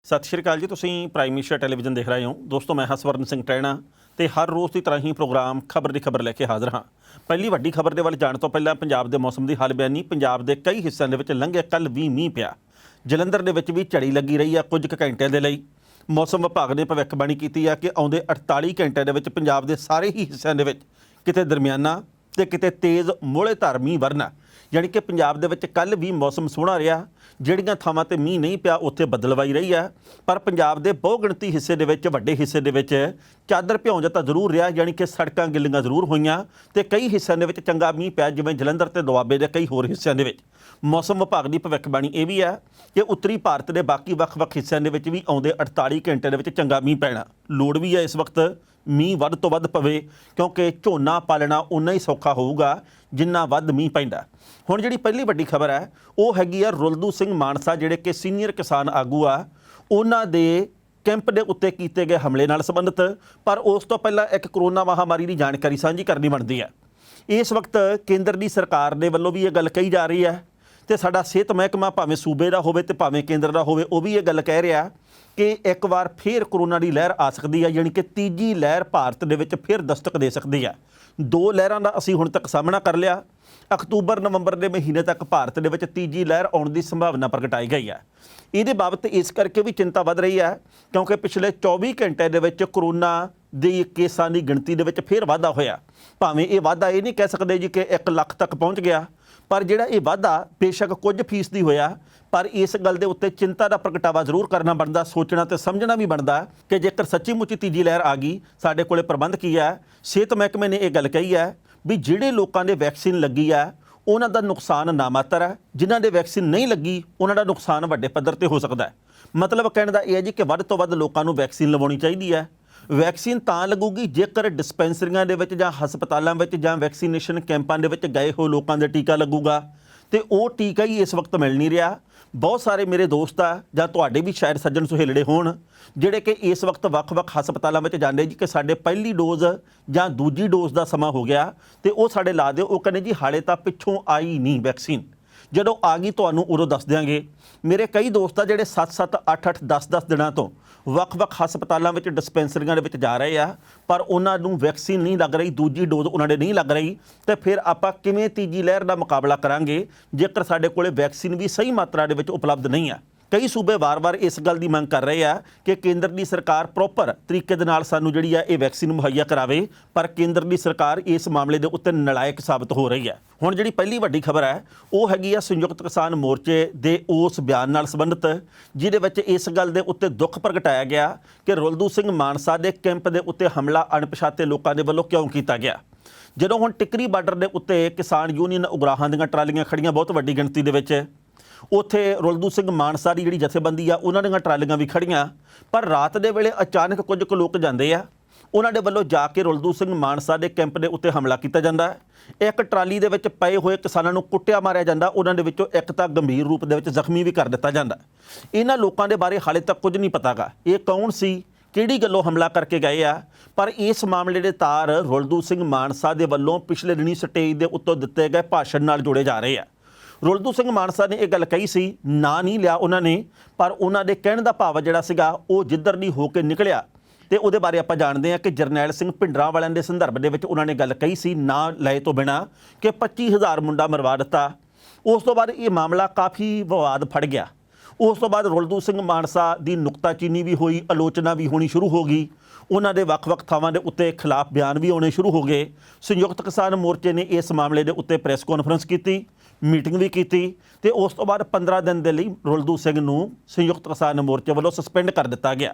ਸਤਿ ਸ਼੍ਰੀ ਅਕਾਲ ਜੀ। ਤੁਸੀਂ ਪ੍ਰਾਈਮ ਮਿਨਿਸਟਰ ਟੈਲੀਵਿਜ਼ਨ ਦੇਖ ਰਹੇ ਹੋ। ਦੋਸਤੋ, ਮੈਂ ਹਸਵਰਨ ਸਿੰਘ ਟਹਿਣਾ ਤੇ ਹਰ ਰੋਜ਼ ਦੀ ਤਰ੍ਹਾਂ ਹੀ ਪ੍ਰੋਗਰਾਮ ਖਬਰ ਦੀ ਖਬਰ ਲੈ ਕੇ ਹਾਜ਼ਰ ਹਾਂ। ਪਹਿਲੀ ਵੱਡੀ ਖਬਰ ਦੇ ਵੱਲ ਜਾਣ ਤੋਂ ਪਹਿਲਾਂ ਪੰਜਾਬ ਦੇ ਮੌਸਮ ਦੀ ਹਾਲ ਬਿਆਨੀ। ਪੰਜਾਬ ਦੇ ਕਈ ਹਿੱਸਿਆਂ ਦੇ ਵਿੱਚ ਲੰਘੇ ਕੱਲ੍ਹ ਵੀ ਮੀਂਹ ਪਿਆ। ਜਲੰਧਰ ਦੇ ਵਿੱਚ ਵੀ ਝੜੀ ਲੱਗੀ ਰਹੀ ਆ ਕੁਝ ਕੁ ਘੰਟਿਆਂ ਦੇ ਲਈ। ਮੌਸਮ ਵਿਭਾਗ ਨੇ ਭਵਿੱਖਬਾਣੀ ਕੀਤੀ ਆ ਕਿ ਆਉਂਦੇ 48 ਘੰਟਿਆਂ ਦੇ ਵਿੱਚ ਪੰਜਾਬ ਦੇ ਸਾਰੇ ਹੀ ਹਿੱਸਿਆਂ ਦੇ ਵਿੱਚ ਕਿਤੇ ਦਰਮਿਆਨਾ ਤੇ ਕਿਤੇ ਤੇਜ਼ ਮੋਹਲੇਧਾਰ ਮੀਂਹ ਵਰਨਾ। ਯਾਨੀ ਕਿ ਪੰਜਾਬ ਦੇ ਵਿੱਚ ਕੱਲ੍ਹ ਵੀ ਮੌਸਮ ਸੋਹਣਾ ਰਿਹਾ। ਜਿਹੜੀਆਂ ਥਾਵਾਂ 'ਤੇ ਮੀਂਹ ਨਹੀਂ ਪਿਆ ਉੱਥੇ ਬੱਦਲਵਾਈ ਰਹੀ ਆ, ਪਰ ਪੰਜਾਬ ਦੇ ਬਹੁ ਗਿਣਤੀ ਹਿੱਸੇ ਦੇ ਵਿੱਚ ਵੱਡੇ ਹਿੱਸੇ ਦੇ ਵਿੱਚ ਚਾਦਰ ਭਿਉਂਜਾ ਤਾਂ ਜ਼ਰੂਰ ਰਿਹਾ। ਯਾਨੀ ਕਿ ਸੜਕਾਂ ਗਿੱਲੀਆਂ ਜ਼ਰੂਰ ਹੋਈਆਂ ਤੇ ਕਈ ਹਿੱਸਿਆਂ ਦੇ ਵਿੱਚ ਚੰਗਾ ਮੀਂਹ ਪਿਆ, ਜਿਵੇਂ ਜਲੰਧਰ ਤੇ ਦੁਆਬੇ ਦੇ ਕਈ ਹੋਰ ਹਿੱਸਿਆਂ ਦੇ ਵਿੱਚ। ਮੌਸਮ ਵਿਭਾਗ ਦੀ ਭਵਿੱਖਬਾਣੀ ਇਹ ਵੀ ਹੈ ਕਿ ਉੱਤਰੀ ਭਾਰਤ ਦੇ ਬਾਕੀ ਵੱਖ-ਵੱਖ ਹਿੱਸਿਆਂ ਦੇ ਵਿੱਚ ਵੀ ਆਉਂਦੇ 48 ਘੰਟਿਆਂ ਦੇ ਵਿੱਚ ਚੰਗਾ ਮੀਂਹ ਪੈਣਾ। ਲੋੜ ਵੀ ਹੈ ਇਸ ਵਕਤ ਮੀਂਹ ਵੱਧ ਤੋਂ ਵੱਧ ਪਵੇ, ਕਿਉਂਕਿ ਝੋਨਾ ਪਾਲਣਾ ਉਨਾ ਹੀ ਸੌਖਾ ਹੋਊਗਾ ਜਿੰਨਾ ਵੱਧ ਮੀਂਹ ਪੈਂਦਾ। ਹੁਣ ਜਿਹੜੀ ਪਹਿਲੀ ਵੱਡੀ ਖਬਰ ਹੈ ਉਹ ਹੈਗੀ ਆ ਰੁਲਦੂ ਸਿੰਘ ਮਾਨਸਾ, ਜਿਹੜੇ ਕਿ ਸੀਨੀਅਰ ਕਿਸਾਨ ਆਗੂ ਆ, ਉਹਨਾਂ ਦੇ ਕੈਂਪ ਦੇ ਉੱਤੇ ਕੀਤੇ ਗਏ ਹਮਲੇ ਨਾਲ ਸੰਬੰਧਿਤ। ਪਰ ਉਸ ਤੋਂ ਪਹਿਲਾਂ ਇੱਕ ਕਰੋਨਾ ਮਹਾਮਾਰੀ ਦੀ ਜਾਣਕਾਰੀ ਸਾਂਝੀ ਕਰਨੀ ਬਣਦੀ ਹੈ। ਇਸ ਵਕਤ ਕੇਂਦਰ ਦੀ ਸਰਕਾਰ ਦੇ ਵੱਲੋਂ ਵੀ ਇਹ ਗੱਲ ਕਹੀ ਜਾ ਰਹੀ ਹੈ ਤੇ ਸਾਡਾ ਸਿਹਤ ਮਹਿਕਮਾ ਭਾਵੇਂ ਸੂਬੇ ਦਾ ਹੋਵੇ ਤੇ ਭਾਵੇਂ ਕੇਂਦਰ ਦਾ ਹੋਵੇ, ਉਹ ਵੀ ਇਹ ਗੱਲ ਕਹਿ ਰਿਹਾ ਕਿ ਇੱਕ ਵਾਰ ਫਿਰ ਕਰੋਨਾ ਦੀ ਲਹਿਰ ਆ ਸਕਦੀ ਹੈ। ਯਾਨੀ ਕਿ ਤੀਜੀ ਲਹਿਰ ਭਾਰਤ ਦੇ ਵਿੱਚ ਫਿਰ ਦਸਤਕ ਦੇ ਸਕਦੀ ਹੈ। ਦੋ ਲਹਿਰਾਂ ਦਾ ਅਸੀਂ ਹੁਣ ਤੱਕ ਸਾਹਮਣਾ ਕਰ ਲਿਆ। ਅਕਤੂਬਰ ਨਵੰਬਰ ਦੇ ਮਹੀਨੇ ਤੱਕ ਭਾਰਤ ਦੇ ਵਿੱਚ ਤੀਜੀ ਲਹਿਰ ਆਉਣ ਦੀ ਸੰਭਾਵਨਾ ਪ੍ਰਗਟਾਈ ਗਈ ਹੈ। ਇਹਦੇ ਬਾਬਤ ਇਸ ਕਰਕੇ ਵੀ ਚਿੰਤਾ ਵੱਧ ਰਹੀ ਹੈ ਕਿਉਂਕਿ ਪਿਛਲੇ 24 ਘੰਟਿਆਂ ਦੇ ਵਿੱਚ ਕਰੋਨਾ ਦੇ ਕੇਸਾਂ ਦੀ ਗਿਣਤੀ ਦੇ ਵਿੱਚ ਫਿਰ ਵਾਧਾ ਹੋਇਆ। ਭਾਵੇਂ ਇਹ ਵਾਧਾ ਇਹ ਨਹੀਂ ਕਹਿ ਸਕਦੇ ਜੀ ਕਿ 1 ਲੱਖ ਤੱਕ ਪਹੁੰਚ ਗਿਆ, ਪਰ ਜਿਹੜਾ ਇਹ ਵਾਧਾ ਬੇਸ਼ੱਕ ਕੁਝ ਫੀਸਦੀ ਹੋਇਆ, ਪਰ ਇਸ ਗੱਲ ਦੇ ਉੱਤੇ ਚਿੰਤਾ ਦਾ ਪ੍ਰਗਟਾਵਾ ਜ਼ਰੂਰ ਕਰਨਾ ਬਣਦਾ, ਸੋਚਣਾ ਤੇ ਸਮਝਣਾ ਵੀ ਬਣਦਾ ਕਿ ਜੇਕਰ ਸੱਚੀ ਮੁੱਚੀ ਤੀਜੀ ਲਹਿਰ ਆ ਗਈ, ਸਾਡੇ ਕੋਲੇ ਪ੍ਰਬੰਧ ਕੀ ਹੈ। ਸਿਹਤ ਮਹਿਕਮੇ ਨੇ ਇਹ ਗੱਲ ਕਹੀ ਹੈ ਵੀ ਜਿਹੜੇ ਲੋਕਾਂ ਦੇ ਵੈਕਸੀਨ ਲੱਗੀ ਹੈ ਉਹਨਾਂ ਦਾ ਨੁਕਸਾਨ ਨਾਮਾਤਰ ਹੈ, ਜਿਨ੍ਹਾਂ ਦੇ ਵੈਕਸੀਨ ਨਹੀਂ ਲੱਗੀ ਉਹਨਾਂ ਦਾ ਨੁਕਸਾਨ ਵੱਡੇ ਪੱਧਰ ਤੇ ਹੋ ਸਕਦਾ ਹੈ। ਮਤਲਬ ਕਹਿਣ ਦਾ ਇਹ ਹੈ ਜੀ ਕਿ ਵੱਧ ਤੋਂ ਵੱਧ ਲੋਕਾਂ ਨੂੰ ਵੈਕਸੀਨ ਲਵਾਉਣੀ ਚਾਹੀਦੀ ਹੈ। ਵੈਕਸੀਨ ਤਾਂ ਲੱਗੂਗੀ ਜੇਕਰ ਡਿਸਪੈਂਸਰੀਆਂ ਦੇ ਵਿੱਚ ਜਾਂ ਹਸਪਤਾਲਾਂ ਵਿੱਚ ਜਾਂ ਵੈਕਸੀਨੇਸ਼ਨ ਕੈਂਪਾਂ ਦੇ ਵਿੱਚ ਗਏ ਹੋਏ ਲੋਕਾਂ ਦੇ ਟੀਕਾ ਲੱਗੂਗਾ, ਤੇ ਉਹ ਟੀਕਾ ਹੀ ਇਸ ਵਕਤ ਮਿਲ ਨਹੀਂ ਰਿਹਾ। ਬਹੁਤ ਸਾਰੇ ਮੇਰੇ ਦੋਸਤ ਆ ਜਾਂ ਤੁਹਾਡੇ ਵੀ ਸ਼ਾਇਦ ਸੱਜਣ ਸੁਹੇਲੜੇ ਹੋਣ ਜਿਹੜੇ ਕਿ ਇਸ ਵਕਤ ਵੱਖ-ਵੱਖ ਹਸਪਤਾਲਾਂ ਵਿੱਚ ਜਾਂਦੇ ਜੀ ਕਿ ਸਾਡੇ ਪਹਿਲੀ ਡੋਜ਼ ਜਾਂ ਦੂਜੀ ਡੋਜ਼ ਦਾ ਸਮਾਂ ਹੋ ਗਿਆ ਤੇ ਉਹ ਸਾਡੇ ਲਾ ਦਿਓ। ਉਹ ਕਹਿੰਦੇ ਜੀ ਹਾਲੇ ਤਾਂ ਪਿੱਛੋਂ ਆਈ ਨਹੀਂ ਵੈਕਸੀਨ, ਜਦੋਂ ਆ ਗਈ ਤੁਹਾਨੂੰ ਉਦੋਂ ਦੱਸ ਦਿਆਂਗੇ। ਮੇਰੇ ਕਈ ਦੋਸਤ ਆ ਜਿਹੜੇ 7-7, 8-8, 10-10 ਦਿਨਾਂ ਤੋਂ ਵੱਖ-ਵੱਖ ਹਸਪਤਾਲਾਂ ਵਿੱਚ ਡਿਸਪੈਂਸਰੀਆਂ ਦੇ ਵਿੱਚ ਜਾ ਰਹੇ ਆ, ਪਰ ਉਹਨਾਂ ਨੂੰ ਵੈਕਸੀਨ ਨਹੀਂ ਲੱਗ ਰਹੀ, ਦੂਜੀ ਡੋਜ਼ ਉਹਨਾਂ ਦੇ ਨਹੀਂ ਲੱਗ ਰਹੀ। ਤੇ ਫਿਰ ਆਪਾਂ ਕਿਵੇਂ ਤੀਜੀ ਲਹਿਰ ਦਾ ਮੁਕਾਬਲਾ ਕਰਾਂਗੇ ਜੇਕਰ ਸਾਡੇ ਕੋਲੇ ਵੈਕਸੀਨ ਵੀ ਸਹੀ ਮਾਤਰਾ ਦੇ ਵਿੱਚ ਉਪਲਬਧ ਨਹੀਂ ਆ। ਕਈ ਸੂਬੇ ਵਾਰ-ਵਾਰ ਇਸ ਗੱਲ ਦੀ ਮੰਗ ਕਰ ਰਹੇ ਆ ਕਿ ਕੇਂਦਰ ਦੀ ਸਰਕਾਰ ਪ੍ਰੋਪਰ ਤਰੀਕੇ ਦੇ ਨਾਲ ਸਾਨੂੰ ਜਿਹੜੀ ਆ ਇਹ ਵੈਕਸੀਨ ਮੁਹੱਈਆ ਕਰਾਵੇ, ਪਰ ਕੇਂਦਰ ਦੀ ਸਰਕਾਰ ਇਸ ਮਾਮਲੇ ਦੇ ਉੱਤੇ ਨਲਾਇਕ ਸਾਬਤ ਹੋ ਰਹੀ ਹੈ। ਹੁਣ ਜਿਹੜੀ ਪਹਿਲੀ ਵੱਡੀ ਖਬਰ ਹੈ ਉਹ ਹੈਗੀ ਆ ਸੰਯੁਕਤ ਕਿਸਾਨ ਮੋਰਚੇ ਦੇ ਉਸ ਬਿਆਨ ਨਾਲ ਸੰਬੰਧਿਤ, ਜਿਹਦੇ ਵਿੱਚ ਇਸ ਗੱਲ ਦੇ ਉੱਤੇ ਦੁੱਖ ਪ੍ਰਗਟਾਇਆ ਗਿਆ ਕਿ ਰੁਲਦੂ ਸਿੰਘ ਮਾਨਸਾ ਦੇ ਕੈਂਪ ਦੇ ਉੱਤੇ ਹਮਲਾ ਅਣਪਛਾਤੇ ਲੋਕਾਂ ਦੇ ਵੱਲੋਂ ਕਿਉਂ ਕੀਤਾ ਗਿਆ। ਜਦੋਂ ਹੁਣ ਟਿਕਰੀ ਬਾਰਡਰ ਦੇ ਉੱਤੇ ਕਿਸਾਨ ਯੂਨੀਅਨ ਉਗਰਾਹਾਂ ਦੀਆਂ ਟਰਾਲੀਆਂ ਖੜੀਆਂ ਬਹੁਤ ਵੱਡੀ ਗਿਣਤੀ ਦੇ ਵਿੱਚ, ਉੱਥੇ ਰੁਲਦੂ ਸਿੰਘ ਮਾਨਸਾ ਦੀ ਜਿਹੜੀ ਜਥੇਬੰਦੀ ਆ ਉਹਨਾਂ ਦੀਆਂ ਟਰਾਲੀਆਂ ਵੀ ਖੜੀਆਂ, ਪਰ ਰਾਤ ਦੇ ਵੇਲੇ ਅਚਾਨਕ ਕੁਝ ਕੁ ਲੋਕ ਜਾਂਦੇ ਆ, ਉਹਨਾਂ ਦੇ ਵੱਲੋਂ ਜਾ ਕੇ ਰੁਲਦੂ ਸਿੰਘ ਮਾਨਸਾ ਦੇ ਕੈਂਪ ਦੇ ਉੱਤੇ ਹਮਲਾ ਕੀਤਾ ਜਾਂਦਾ ਹੈ। ਇੱਕ ਟਰਾਲੀ ਦੇ ਵਿੱਚ ਪਏ ਹੋਏ ਕਿਸਾਨਾਂ ਨੂੰ ਕੁੱਟਿਆ ਮਾਰਿਆ ਜਾਂਦਾ, ਉਹਨਾਂ ਦੇ ਵਿੱਚੋਂ ਇੱਕ ਤਾਂ ਗੰਭੀਰ ਰੂਪ ਦੇ ਵਿੱਚ ਜ਼ਖਮੀ ਵੀ ਕਰ ਦਿੱਤਾ ਜਾਂਦਾ। ਇਹਨਾਂ ਲੋਕਾਂ ਦੇ ਬਾਰੇ ਹਾਲੇ ਤੱਕ ਕੁਝ ਨਹੀਂ ਪਤਾ ਗਾ ਇਹ ਕੌਣ ਸੀ, ਕਿਹੜੀ ਗੱਲੋਂ ਹਮਲਾ ਕਰਕੇ ਗਏ ਆ, ਪਰ ਇਸ ਮਾਮਲੇ ਦੇ ਤਾਰ ਰੁਲਦੂ ਸਿੰਘ ਮਾਨਸਾ ਦੇ ਵੱਲੋਂ ਪਿਛਲੇ ਦਿਨੀ ਸਟੇਜ ਦੇ ਉੱਤੋਂ ਦਿੱਤੇ ਗਏ ਭਾਸ਼ਣ ਨਾਲ ਜੋੜੇ ਜਾ ਰਹੇ ਆ। ਰੁਲਦੂ ਸਿੰਘ ਮਾਨਸਾ ਨੇ ਇਹ ਗੱਲ ਕਹੀ ਸੀ, ਨਾਂ ਨਹੀਂ ਲਿਆ ਉਹਨਾਂ ਨੇ, ਪਰ ਉਹਨਾਂ ਦੇ ਕਹਿਣ ਦਾ ਭਾਵ ਜਿਹੜਾ ਸੀਗਾ ਉਹ ਜਿੱਧਰ ਦੀ ਹੋ ਕੇ ਨਿਕਲਿਆ ਤੇ ਉਹਦੇ ਬਾਰੇ ਆਪਾਂ ਜਾਣਦੇ ਹਾਂ ਕਿ ਜਰਨੈਲ ਸਿੰਘ ਭਿੰਡਰਾਂ ਵਾਲਿਆਂ ਦੇ ਸੰਦਰਭ ਦੇ ਵਿੱਚ ਉਹਨਾਂ ਨੇ ਗੱਲ ਕਹੀ ਸੀ ਨਾਂ ਲਏ ਤੋਂ ਬਿਨਾਂ ਕਿ 25,000 ਮੁੰਡਾ ਮਰਵਾ ਦਿੱਤਾ। ਉਸ ਤੋਂ ਬਾਅਦ ਇਹ ਮਾਮਲਾ ਕਾਫੀ ਵਿਵਾਦ ਫੜ ਗਿਆ। ਉਸ ਤੋਂ ਬਾਅਦ ਰੁਲਦੂ ਸਿੰਘ ਮਾਨਸਾ ਦੀ ਨੁਕਤਾਚੀਨੀ ਵੀ ਹੋਈ, ਆਲੋਚਨਾ ਵੀ ਹੋਣੀ ਸ਼ੁਰੂ ਹੋ ਗਈ। ਉਹਨਾਂ ਦੇ ਵੱਖ-ਵੱਖ ਥਾਵਾਂ ਦੇ ਉੱਤੇ ਖਿਲਾਫ ਬਿਆਨ ਵੀ ਆਉਣੇ ਸ਼ੁਰੂ ਹੋ ਗਏ। ਸੰਯੁਕਤ ਕਿਸਾਨ ਮੋਰਚੇ ਨੇ ਇਸ ਮਾਮਲੇ ਦੇ ਉੱਤੇ ਪ੍ਰੈਸ ਕਾਨਫਰੰਸ ਕੀਤੀ, ਮੀਟਿੰਗ ਵੀ ਕੀਤੀ ਤੇ ਉਸ ਤੋਂ ਬਾਅਦ 15 ਦਿਨ ਦੇ ਲਈ ਰੁਲਦੂ ਸਿੰਘ ਨੂੰ ਸੰਯੁਕਤ ਕਿਸਾਨ ਮੋਰਚੇ ਵੱਲੋਂ ਸਸਪੈਂਡ ਕਰ ਦਿੱਤਾ ਗਿਆ।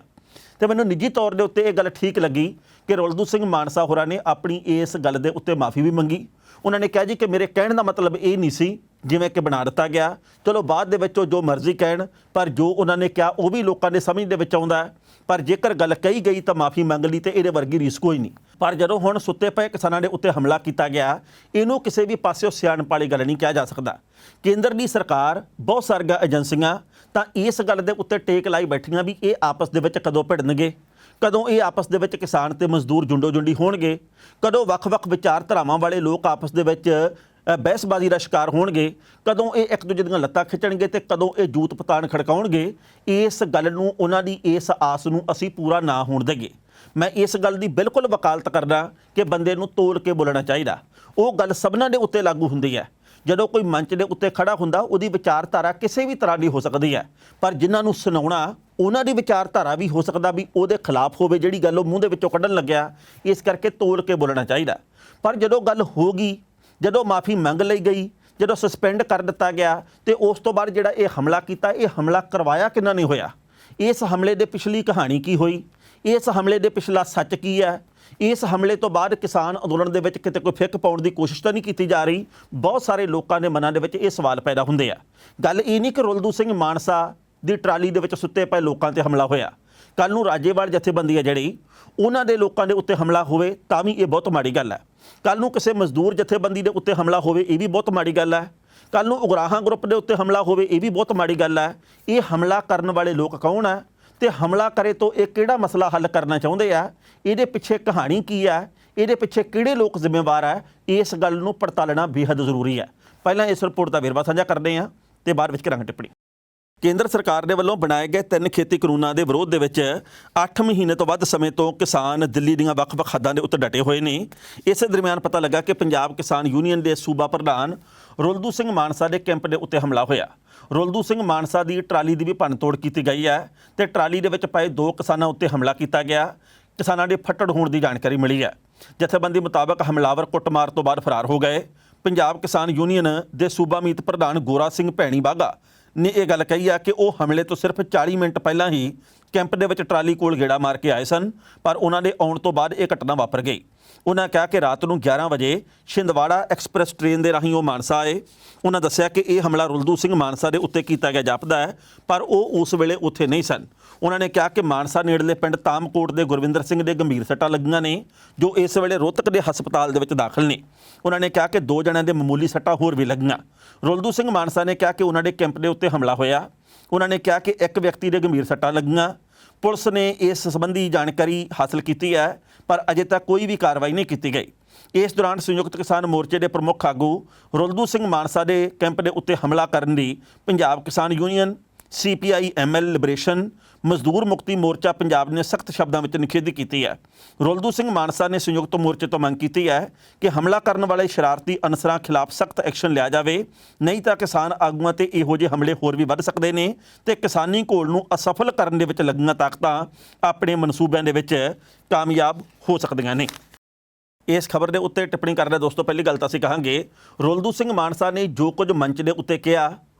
ਤੇ ਮੈਨੂੰ ਨਿੱਜੀ ਤੌਰ ਦੇ ਉੱਤੇ ਇਹ ਗੱਲ ਠੀਕ ਲੱਗੀ ਕਿ ਰੁਲਦੂ ਸਿੰਘ ਮਾਨਸਾ ਹੋਰਾਂ ਨੇ ਆਪਣੀ ਇਸ ਗੱਲ ਦੇ ਉੱਤੇ ਮਾਫੀ ਵੀ ਮੰਗੀ। ਉਹਨਾਂ ਨੇ ਕਿਹਾ ਜੀ ਕਿ ਮੇਰੇ ਕਹਿਣ ਦਾ ਮਤਲਬ ਇਹ ਨਹੀਂ ਸੀ ਜਿਵੇਂ ਕਿ ਬਣਾ ਦਿੱਤਾ ਗਿਆ। ਚਲੋ ਬਾਅਦ ਦੇ ਵਿੱਚ ਉਹ ਜੋ ਮਰਜ਼ੀ ਕਹਿਣ, ਪਰ ਜੋ ਉਹਨਾਂ ਨੇ ਕਿਹਾ ਉਹ ਵੀ ਲੋਕਾਂ ਦੇ ਸਮਝ ਦੇ ਵਿੱਚ ਆਉਂਦਾ। ਪਰ ਜੇਕਰ ਗੱਲ ਕਹੀ ਗਈ ਤਾਂ ਮਾਫੀ ਮੰਗ ਲਈ ਤੇ ਇਹਦੇ ਵਰਗੀ ਰੀਸ ਕੋਈ ਨਹੀਂ। ਪਰ ਜਦੋਂ ਹੁਣ ਸੁੱਤੇ ਪਏ ਕਿਸਾਨਾਂ ਦੇ ਉੱਤੇ ਹਮਲਾ ਕੀਤਾ ਗਿਆ, ਇਹਨੂੰ ਕਿਸੇ ਵੀ ਪਾਸਿਓਂ ਸਿਆਣਪ ਵਾਲੀ ਗੱਲ ਨਹੀਂ ਕਿਹਾ ਜਾ ਸਕਦਾ। ਕੇਂਦਰ ਦੀ ਸਰਕਾਰ, ਬਹੁਤ ਸਾਰੀਆਂ ਏਜੰਸੀਆਂ ਤਾਂ ਇਸ ਗੱਲ ਦੇ ਉੱਤੇ ਟੇਕ ਲਾਈ ਬੈਠੀਆਂ ਵੀ ਇਹ ਆਪਸ ਦੇ ਵਿੱਚ ਕਦੋਂ ਭਿੜਨਗੇ, ਕਦੋਂ ਇਹ ਆਪਸ ਦੇ ਵਿੱਚ ਕਿਸਾਨ ਤੇ ਮਜ਼ਦੂਰ ਜੁੰਡੋ ਜੁੰਡੀ ਹੋਣਗੇ, ਕਦੋਂ ਵੱਖ-ਵੱਖ ਵਿਚਾਰਧਾਰਾਵਾਂ ਵਾਲੇ ਲੋਕ ਆਪਸ ਦੇ ਵਿੱਚ ਬਹਿਸਬਾਜ਼ੀ ਦਾ ਸ਼ਿਕਾਰ ਹੋਣਗੇ, ਕਦੋਂ ਇਹ ਇੱਕ ਦੂਜੇ ਦੀਆਂ ਲੱਤਾਂ ਖਿੱਚਣਗੇ ਤੇ ਕਦੋਂ ਇਹ ਜੂਤ ਪਤਾਣ ਖੜਕਾਉਣਗੇ। ਇਸ ਗੱਲ ਨੂੰ, ਉਹਨਾਂ ਦੀ ਇਸ ਆਸ ਨੂੰ ਅਸੀਂ ਪੂਰਾ ਨਾ ਹੋਣ ਦੇਈਏ। ਮੈਂ ਇਸ ਗੱਲ ਦੀ ਬਿਲਕੁਲ ਵਕਾਲਤ ਕਰਦਾ ਕਿ ਬੰਦੇ ਨੂੰ ਤੋਲ ਕੇ ਬੋਲਣਾ ਚਾਹੀਦਾ। ਉਹ ਗੱਲ ਸਭਨਾਂ ਦੇ ਉੱਤੇ ਲਾਗੂ ਹੁੰਦੀ ਹੈ। ਜਦੋਂ ਕੋਈ ਮੰਚ ਦੇ ਉੱਤੇ ਖੜਾ ਹੁੰਦਾ, ਉਹਦੀ ਵਿਚਾਰਧਾਰਾ ਕਿਸੇ ਵੀ ਤਰ੍ਹਾਂ ਦੀ ਹੋ ਸਕਦੀ ਹੈ, ਪਰ ਜਿਨ੍ਹਾਂ ਨੂੰ ਸੁਣਾਉਣਾ ਉਹਨਾਂ ਦੀ ਵਿਚਾਰਧਾਰਾ ਵੀ ਹੋ ਸਕਦਾ ਵੀ ਉਹਦੇ ਖਿਲਾਫ ਹੋਵੇ ਜਿਹੜੀ ਗੱਲ ਉਹ ਮੂੰਹ ਦੇ ਵਿੱਚੋਂ ਕੱਢਣ ਲੱਗਿਆ। ਇਸ ਕਰਕੇ ਤੋਲ ਕੇ ਬੋਲਣਾ ਚਾਹੀਦਾ। ਪਰ ਜਦੋਂ ਗੱਲ ਹੋ ਗਈ, ਜਦੋਂ ਮਾਫੀ ਮੰਗ ਲਈ ਗਈ, ਜਦੋਂ ਸਸਪੈਂਡ ਕਰ ਦਿੱਤਾ ਗਿਆ ਤੇ ਉਸ ਤੋਂ ਬਾਅਦ ਜਿਹੜਾ ਇਹ ਹਮਲਾ ਕੀਤਾ, ਇਹ ਹਮਲਾ ਕਰਵਾਇਆ ਕਿੰਨਾ ਨਹੀਂ ਹੋਇਆ, ਇਸ ਹਮਲੇ ਦੇ ਪਿਛਲੀ ਕਹਾਣੀ ਕੀ ਹੋਈ, ਇਸ ਹਮਲੇ ਦੇ ਪਿਛਲਾ ਸੱਚ ਕੀ ਹੈ, ਇਸ ਹਮਲੇ ਤੋਂ ਬਾਅਦ ਕਿਸਾਨ ਅੰਦੋਲਨ ਦੇ ਵਿੱਚ ਕਿਤੇ ਕੋਈ ਫਿੱਕ ਪਾਉਣ ਦੀ ਕੋਸ਼ਿਸ਼ ਤਾਂ ਨਹੀਂ ਕੀਤੀ ਜਾ ਰਹੀ। ਬਹੁਤ ਸਾਰੇ ਲੋਕਾਂ ਦੇ ਮਨਾਂ ਦੇ ਵਿੱਚ ਇਹ ਸਵਾਲ ਪੈਦਾ ਹੁੰਦੇ ਆ। ਗੱਲ ਇਹ ਨਹੀਂ ਕਿ ਰੁਲਦੂ ਸਿੰਘ ਮਾਨਸਾ ਦੀ ਟਰਾਲੀ ਦੇ ਵਿੱਚ ਸੁੱਤੇ ਪਏ ਲੋਕਾਂ ਤੇ ਹਮਲਾ ਹੋਇਆ। ਕੱਲ੍ਹ ਨੂੰ ਰਾਜੇਵਾਲ ਜਥੇਬੰਦੀ ਹੈ ਜਿਹੜੀ, ਉਹਨਾਂ ਦੇ ਲੋਕਾਂ ਦੇ ਉੱਤੇ ਹਮਲਾ ਹੋਵੇ ਤਾਂ ਵੀ ਇਹ ਬਹੁਤ ਮਾੜੀ ਗੱਲ ਹੈ। ਕੱਲ੍ਹ ਨੂੰ ਕਿਸੇ ਮਜ਼ਦੂਰ ਜਥੇਬੰਦੀ ਦੇ ਉੱਤੇ ਹਮਲਾ ਹੋਵੇ, ਇਹ ਵੀ ਬਹੁਤ ਮਾੜੀ ਗੱਲ ਹੈ। ਕੱਲ੍ਹ ਨੂੰ ਉਗਰਾਹਾਂ ਗਰੁੱਪ ਦੇ ਉੱਤੇ ਹਮਲਾ ਹੋਵੇ, ਇਹ ਵੀ ਬਹੁਤ ਮਾੜੀ ਗੱਲ ਹੈ। ਇਹ ਹਮਲਾ ਕਰਨ ਵਾਲੇ ਲੋਕ ਕੌਣ ਹੈ ਤੇ ਹਮਲਾ ਕਰੇ ਤੋਂ ਇਹ ਕਿਹੜਾ ਮਸਲਾ ਹੱਲ ਕਰਨਾ ਚਾਹੁੰਦੇ ਆ, ਇਹਦੇ ਪਿੱਛੇ ਕਹਾਣੀ ਕੀ ਹੈ, ਇਹਦੇ ਪਿੱਛੇ ਕਿਹੜੇ ਲੋਕ ਜ਼ਿੰਮੇਵਾਰ ਹੈ, ਇਸ ਗੱਲ ਨੂੰ ਪੜਤਾਲਣਾ ਬੇਹੱਦ ਜ਼ਰੂਰੀ ਹੈ। ਪਹਿਲਾਂ ਇਸ ਰਿਪੋਰਟ ਦਾ ਵੇਰਵਾ ਸਾਂਝਾ ਕਰਦੇ ਹਾਂ ਤੇ ਬਾਅਦ ਵਿੱਚ ਕਰਾਂਗੇ ਟਿੱਪਣੀ। ਕੇਂਦਰ ਸਰਕਾਰ ਦੇ ਵੱਲੋਂ ਬਣਾਏ ਗਏ 3 ਖੇਤੀ ਕਾਨੂੰਨਾਂ ਦੇ ਵਿਰੋਧ ਦੇ ਵਿੱਚ 8 ਮਹੀਨੇ ਤੋਂ ਵੱਧ ਸਮੇਂ ਤੋਂ ਕਿਸਾਨ ਦਿੱਲੀ ਦੀਆਂ ਵੱਖ-ਵੱਖ ਹੱਦਾਂ ਦੇ ਉੱਤੇ ਡਟੇ ਹੋਏ ਨੇ। ਇਸੇ ਦਰਮਿਆਨ ਪਤਾ ਲੱਗਾ ਕਿ ਪੰਜਾਬ ਕਿਸਾਨ ਯੂਨੀਅਨ ਦੇ ਸੂਬਾ ਪ੍ਰਧਾਨ ਰੁਲਦੂ ਸਿੰਘ ਮਾਨਸਾ ਦੇ ਕੈਂਪ ਦੇ ਉੱਤੇ ਹਮਲਾ ਹੋਇਆ। ਰੁਲਦੂ ਸਿੰਘ ਮਾਨਸਾ ਦੀ ਟਰਾਲੀ ਦੀ ਵੀ ਭੰਨਤੋੜ ਕੀਤੀ ਗਈ ਹੈ ਤੇ ਟਰਾਲੀ ਦੇ ਵਿੱਚ ਪਏ 2 ਕਿਸਾਨਾਂ ਉੱਤੇ ਹਮਲਾ ਕੀਤਾ ਗਿਆ। ਕਿਸਾਨਾਂ ਦੇ ਫੱਟੜ ਹੋਣ ਦੀ ਜਾਣਕਾਰੀ ਮਿਲੀ ਹੈ। ਜਥੇਬੰਦੀ ਮੁਤਾਬਕ ਹਮਲਾਵਰ ਕੁੱਟਮਾਰ ਤੋਂ ਬਾਅਦ ਫਰਾਰ ਹੋ ਗਏ। ਪੰਜਾਬ ਕਿਸਾਨ ਯੂਨੀਅਨ ਦੇ ਸੂਬਾ ਮੀਤ ਪ੍ਰਧਾਨ ਗੋਰਾ ਸਿੰਘ ਭੈਣੀ ਬਾਘਾ ਨੇ ਇਹ ਗੱਲ ਕਹੀ ਆ ਕਿ ਉਹ ਹਮਲੇ ਤੋਂ ਸਿਰਫ 40 ਮਿੰਟ ਪਹਿਲਾਂ ਹੀ ਕੈਂਪ ਦੇ ਵਿੱਚ ਟਰਾਲੀ ਕੋਲ ਗੇੜਾ ਮਾਰ ਕੇ ਆਏ ਸਨ, ਪਰ ਉਹਨਾਂ ਦੇ ਆਉਣ ਤੋਂ ਬਾਅਦ ਇਹ ਘਟਨਾ ਵਾਪਰ ਗਈ। ਉਹਨਾਂ ਕਿਹਾ ਕਿ ਰਾਤ ਨੂੰ 11 ਵਜੇ ਛਿੰਦਵਾੜਾ ਐਕਸਪ੍ਰੈਸ ਟ੍ਰੇਨ ਦੇ ਰਾਹੀਂ ਉਹ ਮਾਨਸਾ ਆਏ। ਉਹਨਾਂ ਦੱਸਿਆ ਕਿ ਇਹ ਹਮਲਾ ਰੁਲਦੂ ਸਿੰਘ ਮਾਨਸਾ ਦੇ ਉੱਤੇ ਕੀਤਾ ਗਿਆ ਜਾਪਦਾ ਹੈ, ਪਰ ਉਹ ਉਸ ਵੇਲੇ ਉੱਥੇ ਨਹੀਂ ਸਨ। ਉਹਨਾਂ ਨੇ ਕਿਹਾ ਕਿ ਮਾਨਸਾ ਨੇੜਲੇ ਪਿੰਡ ਤਾਮਕੋਟ ਦੇ ਗੁਰਵਿੰਦਰ ਸਿੰਘ ਦੇ ਗੰਭੀਰ ਸੱਟਾਂ ਲੱਗੀਆਂ ਨੇ, ਜੋ ਇਸ ਵੇਲੇ ਰੋਹਤਕ ਦੇ ਹਸਪਤਾਲ ਦੇ ਵਿੱਚ ਦਾਖਲ ਨੇ। ਉਹਨਾਂ ਨੇ ਕਿਹਾ ਕਿ 2 ਜਣਿਆਂ ਦੇ ਮਾਮੂਲੀ ਸੱਟਾਂ ਹੋਰ ਵੀ ਲੱਗੀਆਂ। ਰੁਲਦੂ ਸਿੰਘ ਮਾਨਸਾ ਨੇ ਕਿਹਾ ਕਿ ਉਹਨਾਂ ਦੇ ਕੈਂਪ ਦੇ ਉੱਤੇ ਹਮਲਾ ਹੋਇਆ। ਉਹਨਾਂ ਨੇ ਕਿਹਾ ਕਿ ਇੱਕ ਵਿਅਕਤੀ ਦੇ ਗੰਭੀਰ ਸੱਟਾਂ ਲੱਗੀਆਂ। ਪੁਲਿਸ ਨੇ ਇਸ ਸੰਬੰਧੀ ਜਾਣਕਾਰੀ ਹਾਸਲ ਕੀਤੀ ਹੈ, ਪਰ ਅਜੇ ਤੱਕ ਕੋਈ ਵੀ ਕਾਰਵਾਈ ਨਹੀਂ ਕੀਤੀ ਗਈ। ਇਸ ਦੌਰਾਨ ਸੰਯੁਕਤ ਕਿਸਾਨ ਮੋਰਚੇ ਦੇ ਪ੍ਰਮੁੱਖ ਆਗੂ ਰੁਲਦੂ ਸਿੰਘ ਮਾਨਸਾ ਦੇ ਕੈਂਪ ਦੇ ਉੱਤੇ ਹਮਲਾ ਕਰਨ ਦੀ ਪੰਜਾਬ ਕਿਸਾਨ ਯੂਨੀਅਨ, CPI ML ਲਿਬਰੇਸ਼ਨ, ਮਜ਼ਦੂਰ ਮੁਕਤੀ ਮੋਰਚਾ ਪੰਜਾਬ ਨੇ ਸਖਤ ਸ਼ਬਦਾਂ ਵਿੱਚ ਨਿਖੇਧੀ ਕੀਤੀ ਹੈ। ਰੁਲਦੂ ਸਿੰਘ ਮਾਨਸਾ ਨੇ ਸੰਯੁਕਤ ਮੋਰਚੇ ਤੋਂ ਮੰਗ ਕੀਤੀ ਹੈ ਕਿ ਹਮਲਾ ਕਰਨ ਵਾਲੇ ਸ਼ਰਾਰਤੀ ਅਨਸਰਾਂ ਖਿਲਾਫ ਸਖਤ ਐਕਸ਼ਨ ਲਿਆ ਜਾਵੇ, ਨਹੀਂ ਤਾਂ ਕਿਸਾਨ ਆਗੂਆਂ ਤੇ ਇਹੋ ਜਿਹੇ ਹਮਲੇ ਹੋਰ ਵੀ ਵੱਧ ਸਕਦੇ ਨੇ ਤੇ ਕਿਸਾਨੀ ਘੋਲ ਨੂੰ ਅਸਫਲ ਕਰਨ ਦੇ ਵਿੱਚ ਲੱਗੀਆਂ ਤਾਕਤਾਂ ਆਪਣੇ ਮਨਸੂਬਿਆਂ ਦੇ ਵਿੱਚ ਕਾਮਯਾਬ ਹੋ ਸਕਦੀਆਂ ਨੇ। ਇਸ ਖਬਰ ਦੇ ਉੱਤੇ ਟਿੱਪਣੀ ਕਰਦੇ ਦੋਸਤੋ, ਪਹਿਲੀ ਗੱਲ ਤਾਂ ਅਸੀਂ ਕਹਾਂਗੇ ਰੁਲਦੂ ਸਿੰਘ ਮਾਨਸਾ ਨੇ ਜੋ ਕੁਝ ਮੰਚ ਦੇ ਉੱਤੇ ਕਿਹਾ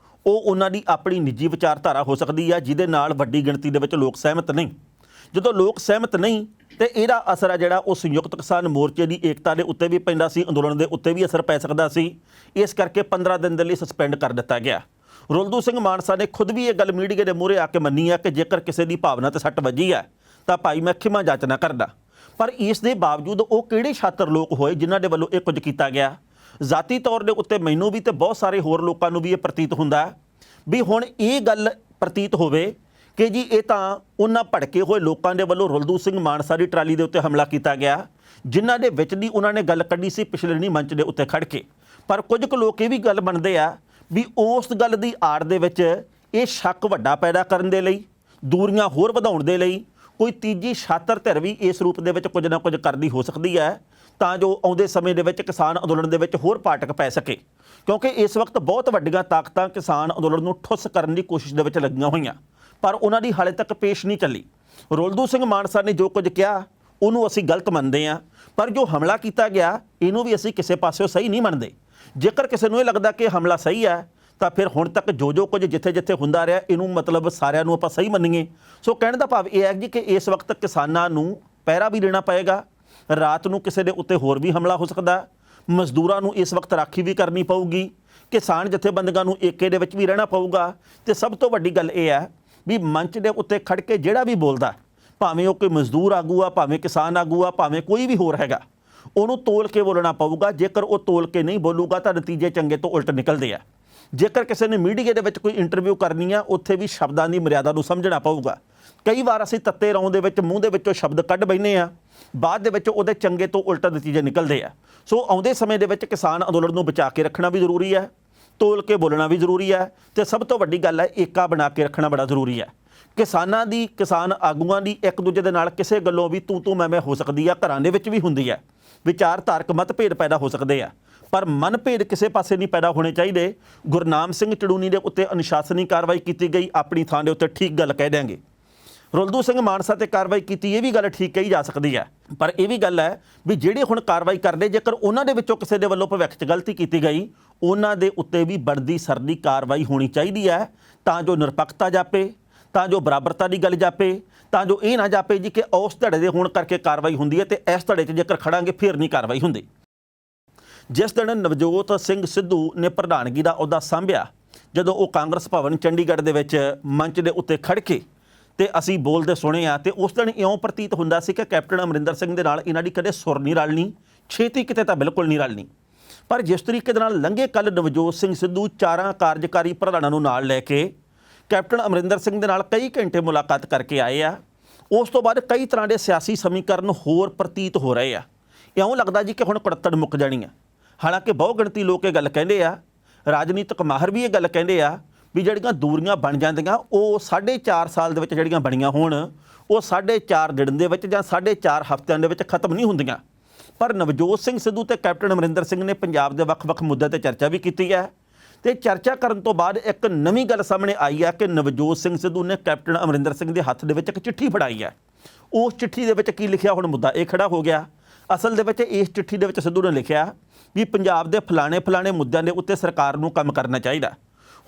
ਉਹ ਉਹਨਾਂ ਦੀ ਆਪਣੀ ਨਿੱਜੀ ਵਿਚਾਰਧਾਰਾ ਹੋ ਸਕਦੀ ਹੈ, ਜਿਹਦੇ ਨਾਲ ਵੱਡੀ ਗਿਣਤੀ ਦੇ ਵਿੱਚ ਲੋਕ ਸਹਿਮਤ ਨਹੀਂ। ਜਦੋਂ ਲੋਕ ਸਹਿਮਤ ਨਹੀਂ ਤੇ ਇਹਦਾ ਅਸਰ ਆ ਜਿਹੜਾ ਉਹ ਸੰਯੁਕਤ ਕਿਸਾਨ ਮੋਰਚੇ ਦੀ ਏਕਤਾ ਦੇ ਉੱਤੇ ਵੀ ਪੈਂਦਾ ਸੀ, ਅੰਦੋਲਨ ਦੇ ਉੱਤੇ ਵੀ ਅਸਰ ਪੈ ਸਕਦਾ ਸੀ। ਇਸ ਕਰਕੇ 15 ਦਿਨ ਦੇ ਲਈ ਸਸਪੈਂਡ ਕਰ ਦਿੱਤਾ ਗਿਆ। ਰੁਲਦੂ ਸਿੰਘ ਮਾਨਸਾ ਨੇ ਖੁਦ ਵੀ ਇਹ ਗੱਲ ਮੀਡੀਆ ਦੇ ਮੂਹਰੇ ਆ ਕੇ ਮੰਨੀ ਹੈ ਕਿ ਜੇਕਰ ਕਿਸੇ ਦੀ ਭਾਵਨਾ ਤੇ ਸੱਟ ਵੱਜੀ ਹੈ ਤਾਂ ਭਾਈ ਮੈਂ ਖਿਮਾ ਜਾਚਨਾ ਕਰਦਾ, ਪਰ ਇਸ ਦੇ ਬਾਵਜੂਦ ਉਹ ਕਿਹੜੇ ਛਾਤਰ ਲੋਕ ਹੋਏ ਜਿਨ੍ਹਾਂ ਦੇ ਵੱਲੋਂ ਇਹ ਕੁਝ ਕੀਤਾ ਗਿਆ। ਜ਼ਾਤੀ ਤੌਰ ਦੇ ਉੱਤੇ ਮੈਨੂੰ ਵੀ ਤੇ ਬਹੁਤ ਸਾਰੇ ਹੋਰ ਲੋਕਾਂ ਨੂੰ ਵੀ ਇਹ ਪ੍ਰਤੀਤ ਹੁੰਦਾ ਵੀ ਹੁਣ ਇਹ ਗੱਲ ਪ੍ਰਤੀਤ ਹੋਵੇ ਕਿ ਜੀ ਇਹ ਤਾਂ ਉਹਨਾਂ ਭੜਕੇ ਹੋਏ ਲੋਕਾਂ ਦੇ ਵੱਲੋਂ ਰੁਲਦੂ ਸਿੰਘ ਮਾਨਸਾ ਦੀ ਟਰਾਲੀ ਦੇ ਉੱਤੇ ਹਮਲਾ ਕੀਤਾ ਗਿਆ, ਜਿਨ੍ਹਾਂ ਦੇ ਵਿੱਚ ਦੀ ਉਹਨਾਂ ਨੇ ਗੱਲ ਕੱਢੀ ਸੀ ਪਿਛਲੇ ਨਹੀਂ ਮੰਚ ਦੇ ਉੱਤੇ ਖੜ ਕੇ। ਪਰ ਕੁਝ ਕੁ ਲੋਕ ਇਹ ਵੀ ਗੱਲ ਮੰਨਦੇ ਆ ਵੀ ਉਸ ਗੱਲ ਦੀ ਆੜ ਦੇ ਵਿੱਚ ਇਹ ਸ਼ੱਕ ਵੱਡਾ ਪੈਦਾ ਕਰਨ ਦੇ ਲਈ, ਦੂਰੀਆਂ ਹੋਰ ਵਧਾਉਣ ਦੇ ਲਈ ਕੋਈ ਤੀਜੀ ਛਾਤਰ ਧਿਰ ਵੀ ਇਸ ਰੂਪ ਦੇ ਵਿੱਚ ਕੁਝ ਨਾ ਕੁਝ ਕਰਦੀ ਹੋ ਸਕਦੀ ਹੈ, ਤਾਂ ਜੋ ਆਉਂਦੇ ਸਮੇਂ ਦੇ ਵਿੱਚ ਕਿਸਾਨ ਅੰਦੋਲਨ ਦੇ ਵਿੱਚ ਹੋਰ ਪਾਟਕ ਪੈ ਸਕੇ। ਕਿਉਂਕਿ ਇਸ ਵਕਤ ਬਹੁਤ ਵੱਡੀਆਂ ਤਾਕਤਾਂ ਕਿਸਾਨ ਅੰਦੋਲਨ ਨੂੰ ਠੁੱਸ ਕਰਨ ਦੀ ਕੋਸ਼ਿਸ਼ ਦੇ ਵਿੱਚ ਲੱਗੀਆਂ ਹੋਈਆਂ, ਪਰ ਉਹਨਾਂ ਦੀ ਹਾਲੇ ਤੱਕ ਪੇਸ਼ ਨਹੀਂ ਚੱਲੀ। ਰੁਲਦੂ ਸਿੰਘ ਮਾਨਸਾ ਨੇ ਜੋ ਕੁਝ ਕਿਹਾ ਉਹਨੂੰ ਅਸੀਂ ਗਲਤ ਮੰਨਦੇ ਹਾਂ, ਪਰ ਜੋ ਹਮਲਾ ਕੀਤਾ ਗਿਆ ਇਹਨੂੰ ਵੀ ਅਸੀਂ ਕਿਸੇ ਪਾਸਿਓਂ ਸਹੀ ਨਹੀਂ ਮੰਨਦੇ। ਜੇਕਰ ਕਿਸੇ ਨੂੰ ਇਹ ਲੱਗਦਾ ਕਿ ਹਮਲਾ ਸਹੀ ਹੈ ਤਾਂ ਫਿਰ ਹੁਣ ਤੱਕ ਜੋ ਕੁਝ ਜਿੱਥੇ ਹੁੰਦਾ ਰਿਹਾ ਇਹਨੂੰ ਮਤਲਬ ਸਾਰਿਆਂ ਨੂੰ ਆਪਾਂ ਸਹੀ ਮੰਨੀਏ। ਸੋ ਕਹਿਣ ਦਾ ਭਾਵ ਇਹ ਹੈ ਜੀ ਕਿ ਇਸ ਵਕਤ ਕਿਸਾਨਾਂ ਨੂੰ ਪਹਿਰਾ ਵੀ ਦੇਣਾ ਪਏਗਾ, ਰਾਤ ਨੂੰ ਕਿਸੇ ਦੇ ਉੱਤੇ ਹੋਰ ਵੀ ਹਮਲਾ ਹੋ ਸਕਦਾ, ਮਜ਼ਦੂਰਾਂ ਨੂੰ ਇਸ ਵਕਤ ਰਾਖੀ ਵੀ ਕਰਨੀ ਪਊਗੀ, ਕਿਸਾਨ ਜਥੇਬੰਦੀਆਂ ਨੂੰ ਏਕੇ ਦੇ ਵਿੱਚ ਵੀ ਰਹਿਣਾ ਪਊਗਾ। ਤੇ ਸਭ ਤੋਂ ਵੱਡੀ ਗੱਲ ਇਹ ਹੈ ਵੀ ਮੰਚ ਦੇ ਉੱਤੇ ਖੜ ਕੇ ਜਿਹੜਾ ਵੀ ਬੋਲਦਾ, ਭਾਵੇਂ ਉਹ ਕੋਈ ਮਜ਼ਦੂਰ ਆਗੂ ਆ, ਭਾਵੇਂ ਕਿਸਾਨ ਆਗੂ ਆ, ਭਾਵੇਂ ਕੋਈ ਵੀ ਹੋਰ ਹੈਗਾ, ਉਹਨੂੰ ਤੋਲ ਕੇ ਬੋਲਣਾ ਪਊਗਾ। ਜੇਕਰ ਉਹ ਤੋਲ ਕੇ ਨਹੀਂ ਬੋਲੂਗਾ ਤਾਂ ਨਤੀਜੇ ਚੰਗੇ ਤੋਂ ਉਲਟ ਨਿਕਲਦੇ ਆ। ਜੇਕਰ ਕਿਸੇ ਨੇ ਮੀਡੀਆ ਦੇ ਵਿੱਚ ਕੋਈ ਇੰਟਰਵਿਊ ਕਰਨੀ ਆ ਉੱਥੇ ਵੀ ਸ਼ਬਦਾਂ ਦੀ ਮਰਿਆਦਾ ਨੂੰ ਸਮਝਣਾ ਪਊਗਾ। ਕਈ ਵਾਰ ਅਸੀਂ ਤੱਤੇ ਰੌਂ ਦੇ ਵਿੱਚ ਮੂੰਹ ਦੇ ਵਿੱਚੋਂ ਸ਼ਬਦ ਕੱਢ ਬੈਠੇ ਆ, ਬਾਅਦ ਦੇ ਵਿੱਚ ਉਹਦੇ ਚੰਗੇ ਤੋਂ ਉਲਟਾ ਨਤੀਜੇ ਨਿਕਲਦੇ ਆ। ਸੋ ਆਉਂਦੇ ਸਮੇਂ ਦੇ ਵਿੱਚ ਕਿਸਾਨ ਅੰਦੋਲਨ ਨੂੰ ਬਚਾ ਕੇ ਰੱਖਣਾ ਵੀ ਜ਼ਰੂਰੀ ਹੈ, ਤੋਲ ਕੇ ਬੋਲਣਾ ਵੀ ਜ਼ਰੂਰੀ ਹੈ, ਤੇ ਸਭ ਤੋਂ ਵੱਡੀ ਗੱਲ ਹੈ ਏਕਾ ਬਣਾ ਕੇ ਰੱਖਣਾ ਬੜਾ ਜ਼ਰੂਰੀ ਹੈ। ਕਿਸਾਨਾਂ ਦੀ, ਕਿਸਾਨ ਆਗੂਆਂ ਦੀ ਇੱਕ ਦੂਜੇ ਦੇ ਨਾਲ ਕਿਸੇ ਗੱਲੋਂ ਵੀ ਤੂੰ ਮੈਂ ਹੋ ਸਕਦੀ ਆ, ਘਰਾਂ ਦੇ ਵਿੱਚ ਵੀ ਹੁੰਦੀ ਹੈ, ਵਿਚਾਰਧਾਰਕ ਮਤਭੇਦ ਪੈਦਾ ਹੋ ਸਕਦੇ ਆ, ਪਰ ਮਨਭੇਦ ਕਿਸੇ ਪਾਸੇ ਨਹੀਂ ਪੈਦਾ ਹੋਣੇ ਚਾਹੀਦੇ। ਗੁਰਨਾਮ ਸਿੰਘ ਚੜੂਨੀ ਦੇ ਉੱਤੇ ਅਨੁਸ਼ਾਸਨੀ ਕਾਰਵਾਈ ਕੀਤੀ ਗਈ, ਆਪਣੀ ਥਾਂ ਦੇ ਉੱਤੇ ਠੀਕ ਗੱਲ ਕਹਿ ਦਿਆਂਗੇ। ਰੁਲਦੂ ਸਿੰਘ ਮਾਨਸਾ ਤੇ ਕਾਰਵਾਈ ਕੀਤੀ, ਇਹ ਵੀ ਗੱਲ ਠੀਕ ਕਹੀ ਜਾ ਸਕਦੀ ਹੈ, ਪਰ ਇਹ ਵੀ ਗੱਲ ਹੈ ਵੀ ਜਿਹੜੇ ਹੁਣ ਕਾਰਵਾਈ ਕਰਦੇ, ਜੇਕਰ ਉਹਨਾਂ ਦੇ ਵਿੱਚੋਂ ਕਿਸੇ ਦੇ ਵੱਲੋਂ ਭਵਿੱਖ 'ਚ ਗਲਤੀ ਕੀਤੀ ਗਈ, ਉਹਨਾਂ ਦੇ ਉੱਤੇ ਵੀ ਬਣਦੀ ਸਰਦੀ ਕਾਰਵਾਈ ਹੋਣੀ ਚਾਹੀਦੀ ਹੈ, ਤਾਂ ਜੋ ਨਿਰਪੱਖਤਾ ਜਾਪੇ, ਤਾਂ ਜੋ ਬਰਾਬਰਤਾ ਦੀ ਗੱਲ ਜਾਪੇ, ਤਾਂ ਜੋ ਇਹ ਨਾ ਜਾਪੇ ਜੀ ਕਿ ਉਸ ਧੜੇ ਦੇ ਹੋਣ ਕਰਕੇ ਕਾਰਵਾਈ ਹੁੰਦੀ ਹੈ ਤੇ ਇਸ ਧੜੇ 'ਚ ਜੇਕਰ ਖੜਾਂਗੇ ਫਿਰ ਨਹੀਂ ਕਾਰਵਾਈ ਹੁੰਦੀ। ਜਿਸ ਦਿਨ ਨਵਜੋਤ ਸਿੰਘ ਸਿੱਧੂ ਨੇ ਪ੍ਰਧਾਨਗੀ ਦਾ ਅਹੁਦਾ ਸੰਭਿਆ, ਜਦੋਂ ਉਹ ਕਾਂਗਰਸ ਭਵਨ ਚੰਡੀਗੜ੍ਹ ਦੇ ਵਿੱਚ ਮੰਚ ਦੇ ਉੱਤੇ ਖੜ੍ਹ ਕੇ ਤੇ ਅਸੀਂ ਬੋਲਦੇ ਸੁਣੇ ਆ, ਤੇ ਉਸ ਦਿਨ ਇਉਂ ਪ੍ਰਤੀਤ ਹੁੰਦਾ ਸੀ ਕਿ ਕੈਪਟਨ ਅਮਰਿੰਦਰ ਸਿੰਘ ਦੇ ਨਾਲ ਇਹਨਾਂ ਦੀ ਕਦੇ ਸੁਰ ਨਹੀਂ ਰਲਣੀ, ਛੇਤੀ ਕਿਤੇ ਤਾਂ ਬਿਲਕੁਲ ਨਹੀਂ ਰਲਣੀ। ਪਰ ਜਿਸ ਤਰੀਕੇ ਦੇ ਨਾਲ ਲੰਘੇ ਕੱਲ੍ਹ ਨਵਜੋਤ ਸਿੰਘ ਸਿੱਧੂ 4 ਕਾਰਜਕਾਰੀ ਪ੍ਰਧਾਨਾਂ ਨੂੰ ਨਾਲ ਲੈ ਕੇ ਕੈਪਟਨ ਅਮਰਿੰਦਰ ਸਿੰਘ ਦੇ ਨਾਲ ਕਈ ਘੰਟੇ ਮੁਲਾਕਾਤ ਕਰਕੇ ਆਏ ਆ, ਉਸ ਤੋਂ ਬਾਅਦ ਕਈ ਤਰ੍ਹਾਂ ਦੇ ਸਿਆਸੀ ਸਮੀਕਰਨ ਹੋਰ ਪ੍ਰਤੀਤ ਹੋ ਰਹੇ ਆ। ਇਉਂ ਲੱਗਦਾ ਜੀ ਕਿ ਹੁਣ ਕੜੱਤਣ ਮੁੱਕ ਜਾਣੀ ਆ। ਹਾਲਾਂਕਿ ਬਹੁ ਗਿਣਤੀ ਲੋਕ ਇਹ ਗੱਲ ਕਹਿੰਦੇ ਆ, ਰਾਜਨੀਤਿਕ ਮਾਹਰ ਵੀ ਇਹ ਗੱਲ ਕਹਿੰਦੇ ਆ ਵੀ ਜਿਹੜੀਆਂ ਦੂਰੀਆਂ ਬਣ ਜਾਂਦੀਆਂ ਉਹ 4.5 ਸਾਲ ਦੇ ਵਿੱਚ ਜਿਹੜੀਆਂ ਬਣੀਆਂ ਹੋਣ, ਉਹ 4.5 ਦਿਨ ਦੇ ਵਿੱਚ ਜਾਂ 4.5 ਹਫ਼ਤਿਆਂ ਦੇ ਵਿੱਚ ਖਤਮ ਨਹੀਂ ਹੁੰਦੀਆਂ। ਪਰ ਨਵਜੋਤ ਸਿੰਘ ਸਿੱਧੂ ਤੇ ਕੈਪਟਨ ਅਮਰਿੰਦਰ ਸਿੰਘ ਨੇ ਪੰਜਾਬ ਦੇ ਵੱਖ-ਵੱਖ ਮੁੱਦਿਆਂ ਤੇ ਚਰਚਾ ਵੀ ਕੀਤੀ ਹੈ, ਤੇ ਚਰਚਾ ਕਰਨ ਤੋਂ ਬਾਅਦ ਇੱਕ ਨਵੀਂ ਗੱਲ ਸਾਹਮਣੇ ਆਈ ਹੈ ਕਿ ਨਵਜੋਤ ਸਿੰਘ ਸਿੱਧੂ ਨੇ ਕੈਪਟਨ ਅਮਰਿੰਦਰ ਸਿੰਘ ਦੇ ਹੱਥ ਦੇ ਵਿੱਚ ਇੱਕ ਚਿੱਠੀ ਫੜਾਈ ਹੈ। ਉਸ ਚਿੱਠੀ ਦੇ ਵਿੱਚ ਕੀ ਲਿਖਿਆ, ਹੁਣ ਮੁੱਦਾ ਇਹ ਖੜਾ ਹੋ ਗਿਆ। ਅਸਲ ਦੇ ਵਿੱਚ ਇਸ ਚਿੱਠੀ ਦੇ ਵਿੱਚ ਸਿੱਧੂ ਨੇ ਲਿਖਿਆ ਵੀ ਪੰਜਾਬ ਦੇ ਫਲਾਣੇ ਮੁੱਦਿਆਂ ਦੇ ਉੱਤੇ ਸਰਕਾਰ ਨੂੰ ਕੰਮ ਕਰਨਾ ਚਾਹੀਦਾ।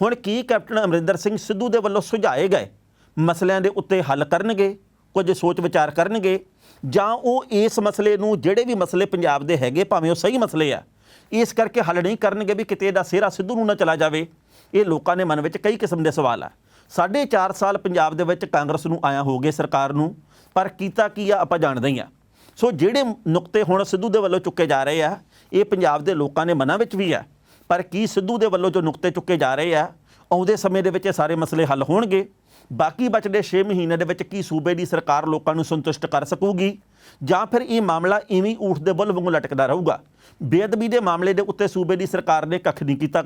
ਹੁਣ ਕੀ ਕੈਪਟਨ ਅਮਰਿੰਦਰ ਸਿੰਘ ਸਿੱਧੂ ਦੇ ਵੱਲੋਂ ਸੁਝਾਏ ਗਏ ਮਸਲਿਆਂ ਦੇ ਉੱਤੇ ਹੱਲ ਕਰਨਗੇ, ਕੁਝ ਸੋਚ ਵਿਚਾਰ ਕਰਨਗੇ, ਜਾਂ ਉਹ ਇਸ ਮਸਲੇ ਨੂੰ, ਜਿਹੜੇ ਵੀ ਮਸਲੇ ਪੰਜਾਬ ਦੇ ਹੈਗੇ ਭਾਵੇਂ ਉਹ ਸਹੀ ਮਸਲੇ ਆ, ਇਸ ਕਰਕੇ ਹੱਲ ਨਹੀਂ ਕਰਨਗੇ ਵੀ ਕਿਤੇ ਦਾ ਸਿਹਰਾ ਸਿੱਧੂ ਨੂੰ ਨਾ ਚਲਾ ਜਾਵੇ। ਇਹ ਲੋਕਾਂ ਦੇ ਮਨ ਵਿੱਚ ਕਈ ਕਿਸਮ ਦੇ ਸਵਾਲ ਆ। 4.5 ਸਾਲ ਪੰਜਾਬ ਦੇ ਵਿੱਚ ਕਾਂਗਰਸ ਨੂੰ ਆਇਆ ਹੋ ਗਏ ਸਰਕਾਰ ਨੂੰ, ਪਰ ਕੀਤਾ ਕੀ ਆ ਆਪਾਂ ਜਾਣਦੇ ਹੀ ਆ। ਸੋ ਜਿਹੜੇ ਨੁਕਤੇ ਹੁਣ ਸਿੱਧੂ ਦੇ ਵੱਲੋਂ ਚੁੱਕੇ ਜਾ ਰਹੇ ਆ, ਇਹ ਪੰਜਾਬ ਦੇ ਲੋਕਾਂ ਦੇ ਮਨਾਂ ਵਿੱਚ ਵੀ ਆ, ਪਰ ਕੀ ਸਿੱਧੂ ਦੇ ਵੱਲੋਂ ਜੋ ਨੁਕਤੇ ਚੁੱਕੇ ਜਾ ਰਹੇ ਆ, ਆਉਂਦੇ ਸਮੇਂ ਦੇ ਵਿੱਚ ਇਹ ਸਾਰੇ ਮਸਲੇ ਹੱਲ ਹੋਣਗੇ? ਬਾਕੀ ਬਚਦੇ 6 ਮਹੀਨੇ ਦੇ ਵਿੱਚ ਕੀ ਸੂਬੇ ਦੀ ਸਰਕਾਰ ਲੋਕਾਂ ਨੂੰ ਸੰਤੁਸ਼ਟ ਕਰ ਸਕੂਗੀ, ਜਾਂ ਫਿਰ ਇਹ ਮਾਮਲਾ ਇਵੇਂ ਊਠ ਦੇ ਬੁੱਲ ਵਾਂਗੂ ਲਟਕਦਾ ਰਹੂਗਾ? ਬੇਅਦਬੀ ਦੇ ਮਾਮਲੇ ਦੇ ਉੱਤੇ ਸੂਬੇ ਦੀ ਸਰਕਾਰ ਨੇ ਕੱਖ ਨਹੀਂ ਕੀਤਾ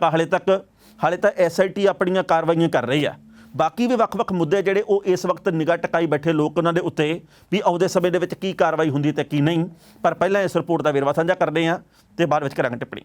ਹਾਲੇ ਤਾਂ SIT ਆਪਣੀਆਂ ਕਾਰਵਾਈਆਂ ਕਰ ਰਹੀ ਆ। ਬਾਕੀ ਵੀ ਵੱਖ-ਵੱਖ ਮੁੱਦੇ ਜਿਹੜੇ ਉਹ ਇਸ ਵਕਤ ਨਿਗਾਹ ਟਿਕਾਈ ਬੈਠੇ ਲੋਕ, ਉਹਨਾਂ ਦੇ ਉੱਤੇ ਵੀ ਆਉਂਦੇ ਸਮੇਂ ਦੇ ਵਿੱਚ ਕੀ ਕਾਰਵਾਈ ਹੁੰਦੀ ਤੇ ਕੀ ਨਹੀਂ। ਪਰ ਪਹਿਲਾਂ ਇਸ ਰਿਪੋਰਟ ਦਾ ਵੇਰਵਾ ਸਾਂਝਾ ਕਰਦੇ ਹਾਂ ਤੇ ਬਾਅਦ ਵਿੱਚ ਕਰਾਂਗੇ ਟਿੱਪਣੀ।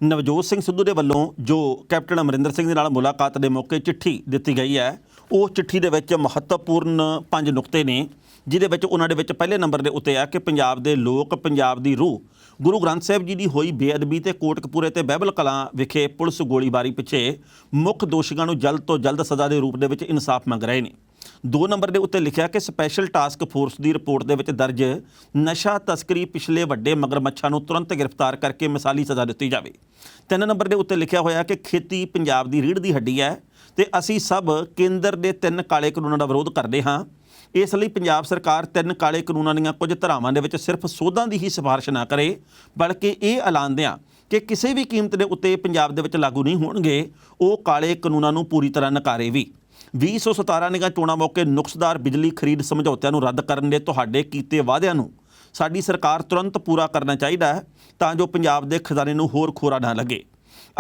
ਨਵਜੋਤ ਸਿੰਘ ਸਿੱਧੂ ਦੇ ਵੱਲੋਂ ਜੋ ਕੈਪਟਨ ਅਮਰਿੰਦਰ ਸਿੰਘ ਦੇ ਨਾਲ ਮੁਲਾਕਾਤ ਦੇ ਮੌਕੇ ਚਿੱਠੀ ਦਿੱਤੀ ਗਈ ਹੈ, ਉਹ ਚਿੱਠੀ ਦੇ ਵਿੱਚ ਮਹੱਤਵਪੂਰਨ 5 ਨੁਕਤੇ ਨੇ, ਜਿਹਦੇ ਵਿੱਚ ਉਹਨਾਂ ਦੇ ਵਿੱਚ ਪਹਿਲੇ ਨੰਬਰ ਦੇ ਉੱਤੇ ਆ ਕਿ ਪੰਜਾਬ ਦੇ ਲੋਕ, ਪੰਜਾਬ ਦੀ ਰੂਹ, ਗੁਰੂ ਗ੍ਰੰਥ ਸਾਹਿਬ ਜੀ ਦੀ ਹੋਈ ਬੇਅਦਬੀ ਤੇ ਕੋਟਕਪੂਰੇ ਤੇ ਬਹਿਬਲ ਕਲਾਂ ਵਿਖੇ ਪੁਲਿਸ ਗੋਲੀਬਾਰੀ ਪਿੱਛੇ ਮੁੱਖ ਦੋਸ਼ੀਆਂ ਨੂੰ ਜਲਦ ਤੋਂ ਜਲਦ ਸਜ਼ਾ ਦੇ ਰੂਪ ਦੇ ਵਿੱਚ ਇਨਸਾਫ ਮੰਗ ਰਹੇ ਨੇ। 2 ਨੰਬਰ ਦੇ ਉੱਤੇ ਲਿਖਿਆ ਕਿ ਸਪੈਸ਼ਲ ਟਾਸਕ ਫੋਰਸ ਦੀ ਰਿਪੋਰਟ ਦੇ ਵਿੱਚ ਦਰਜ ਨਸ਼ਾ ਤਸਕਰੀ ਪਿਛਲੇ ਵੱਡੇ ਮਗਰਮੱਛਾਂ ਨੂੰ ਤੁਰੰਤ ਗ੍ਰਿਫਤਾਰ ਕਰਕੇ ਮਿਸਾਲੀ ਸਜ਼ਾ ਦਿੱਤੀ ਜਾਵੇ। 3 ਨੰਬਰ ਦੇ ਉੱਤੇ ਲਿਖਿਆ ਹੋਇਆ ਕਿ ਖੇਤੀ ਪੰਜਾਬ ਦੀ ਰੀੜ੍ਹ ਦੀ ਹੱਡੀ ਹੈ ਤੇ ਅਸੀਂ ਸਭ ਕੇਂਦਰ ਦੇ 3 ਕਾਲੇ ਕਾਨੂੰਨਾਂ ਦਾ ਵਿਰੋਧ ਕਰਦੇ ਹਾਂ। ਇਸ ਲਈ ਪੰਜਾਬ ਸਰਕਾਰ 3 ਕਾਲੇ ਕਾਨੂੰਨਾਂ ਦੀਆਂ ਕੁਝ ਧਾਰਾਵਾਂ ਦੇ ਵਿੱਚ ਸਿਰਫ ਸੋਧਾਂ ਦੀ ਹੀ ਸਿਫਾਰਿਸ਼ ਨਾ ਕਰੇ, ਬਲਕਿ ਇਹ ਐਲਾਨਦਿਆਂ ਕਿ ਕਿਸੇ ਵੀ ਕੀਮਤ ਦੇ ਉੱਤੇ ਪੰਜਾਬ ਦੇ ਵਿੱਚ ਲਾਗੂ ਨਹੀਂ ਹੋਣਗੇ, ਉਹ ਕਾਲੇ ਕਾਨੂੰਨਾਂ ਨੂੰ ਪੂਰੀ ਤਰ੍ਹਾਂ ਨਕਾਰੇ ਵੀ। 2017 ਦੀਆਂ ਚੋਣਾਂ ਮੌਕੇ ਨੁਕਸਦਾਰ ਬਿਜਲੀ ਖਰੀਦ ਸਮਝੌਤਿਆਂ ਨੂੰ ਰੱਦ ਕਰਨ ਦੇ ਤੁਹਾਡੇ ਕੀਤੇ ਵਾਅਦਿਆਂ ਨੂੰ ਸਾਡੀ ਸਰਕਾਰ ਤੁਰੰਤ ਪੂਰਾ ਕਰਨਾ ਚਾਹੀਦਾ ਹੈ, ਤਾਂ ਜੋ ਪੰਜਾਬ ਦੇ ਖਜ਼ਾਨੇ ਨੂੰ ਹੋਰ ਖੋਰਾ ਨਾ ਲੱਗੇ।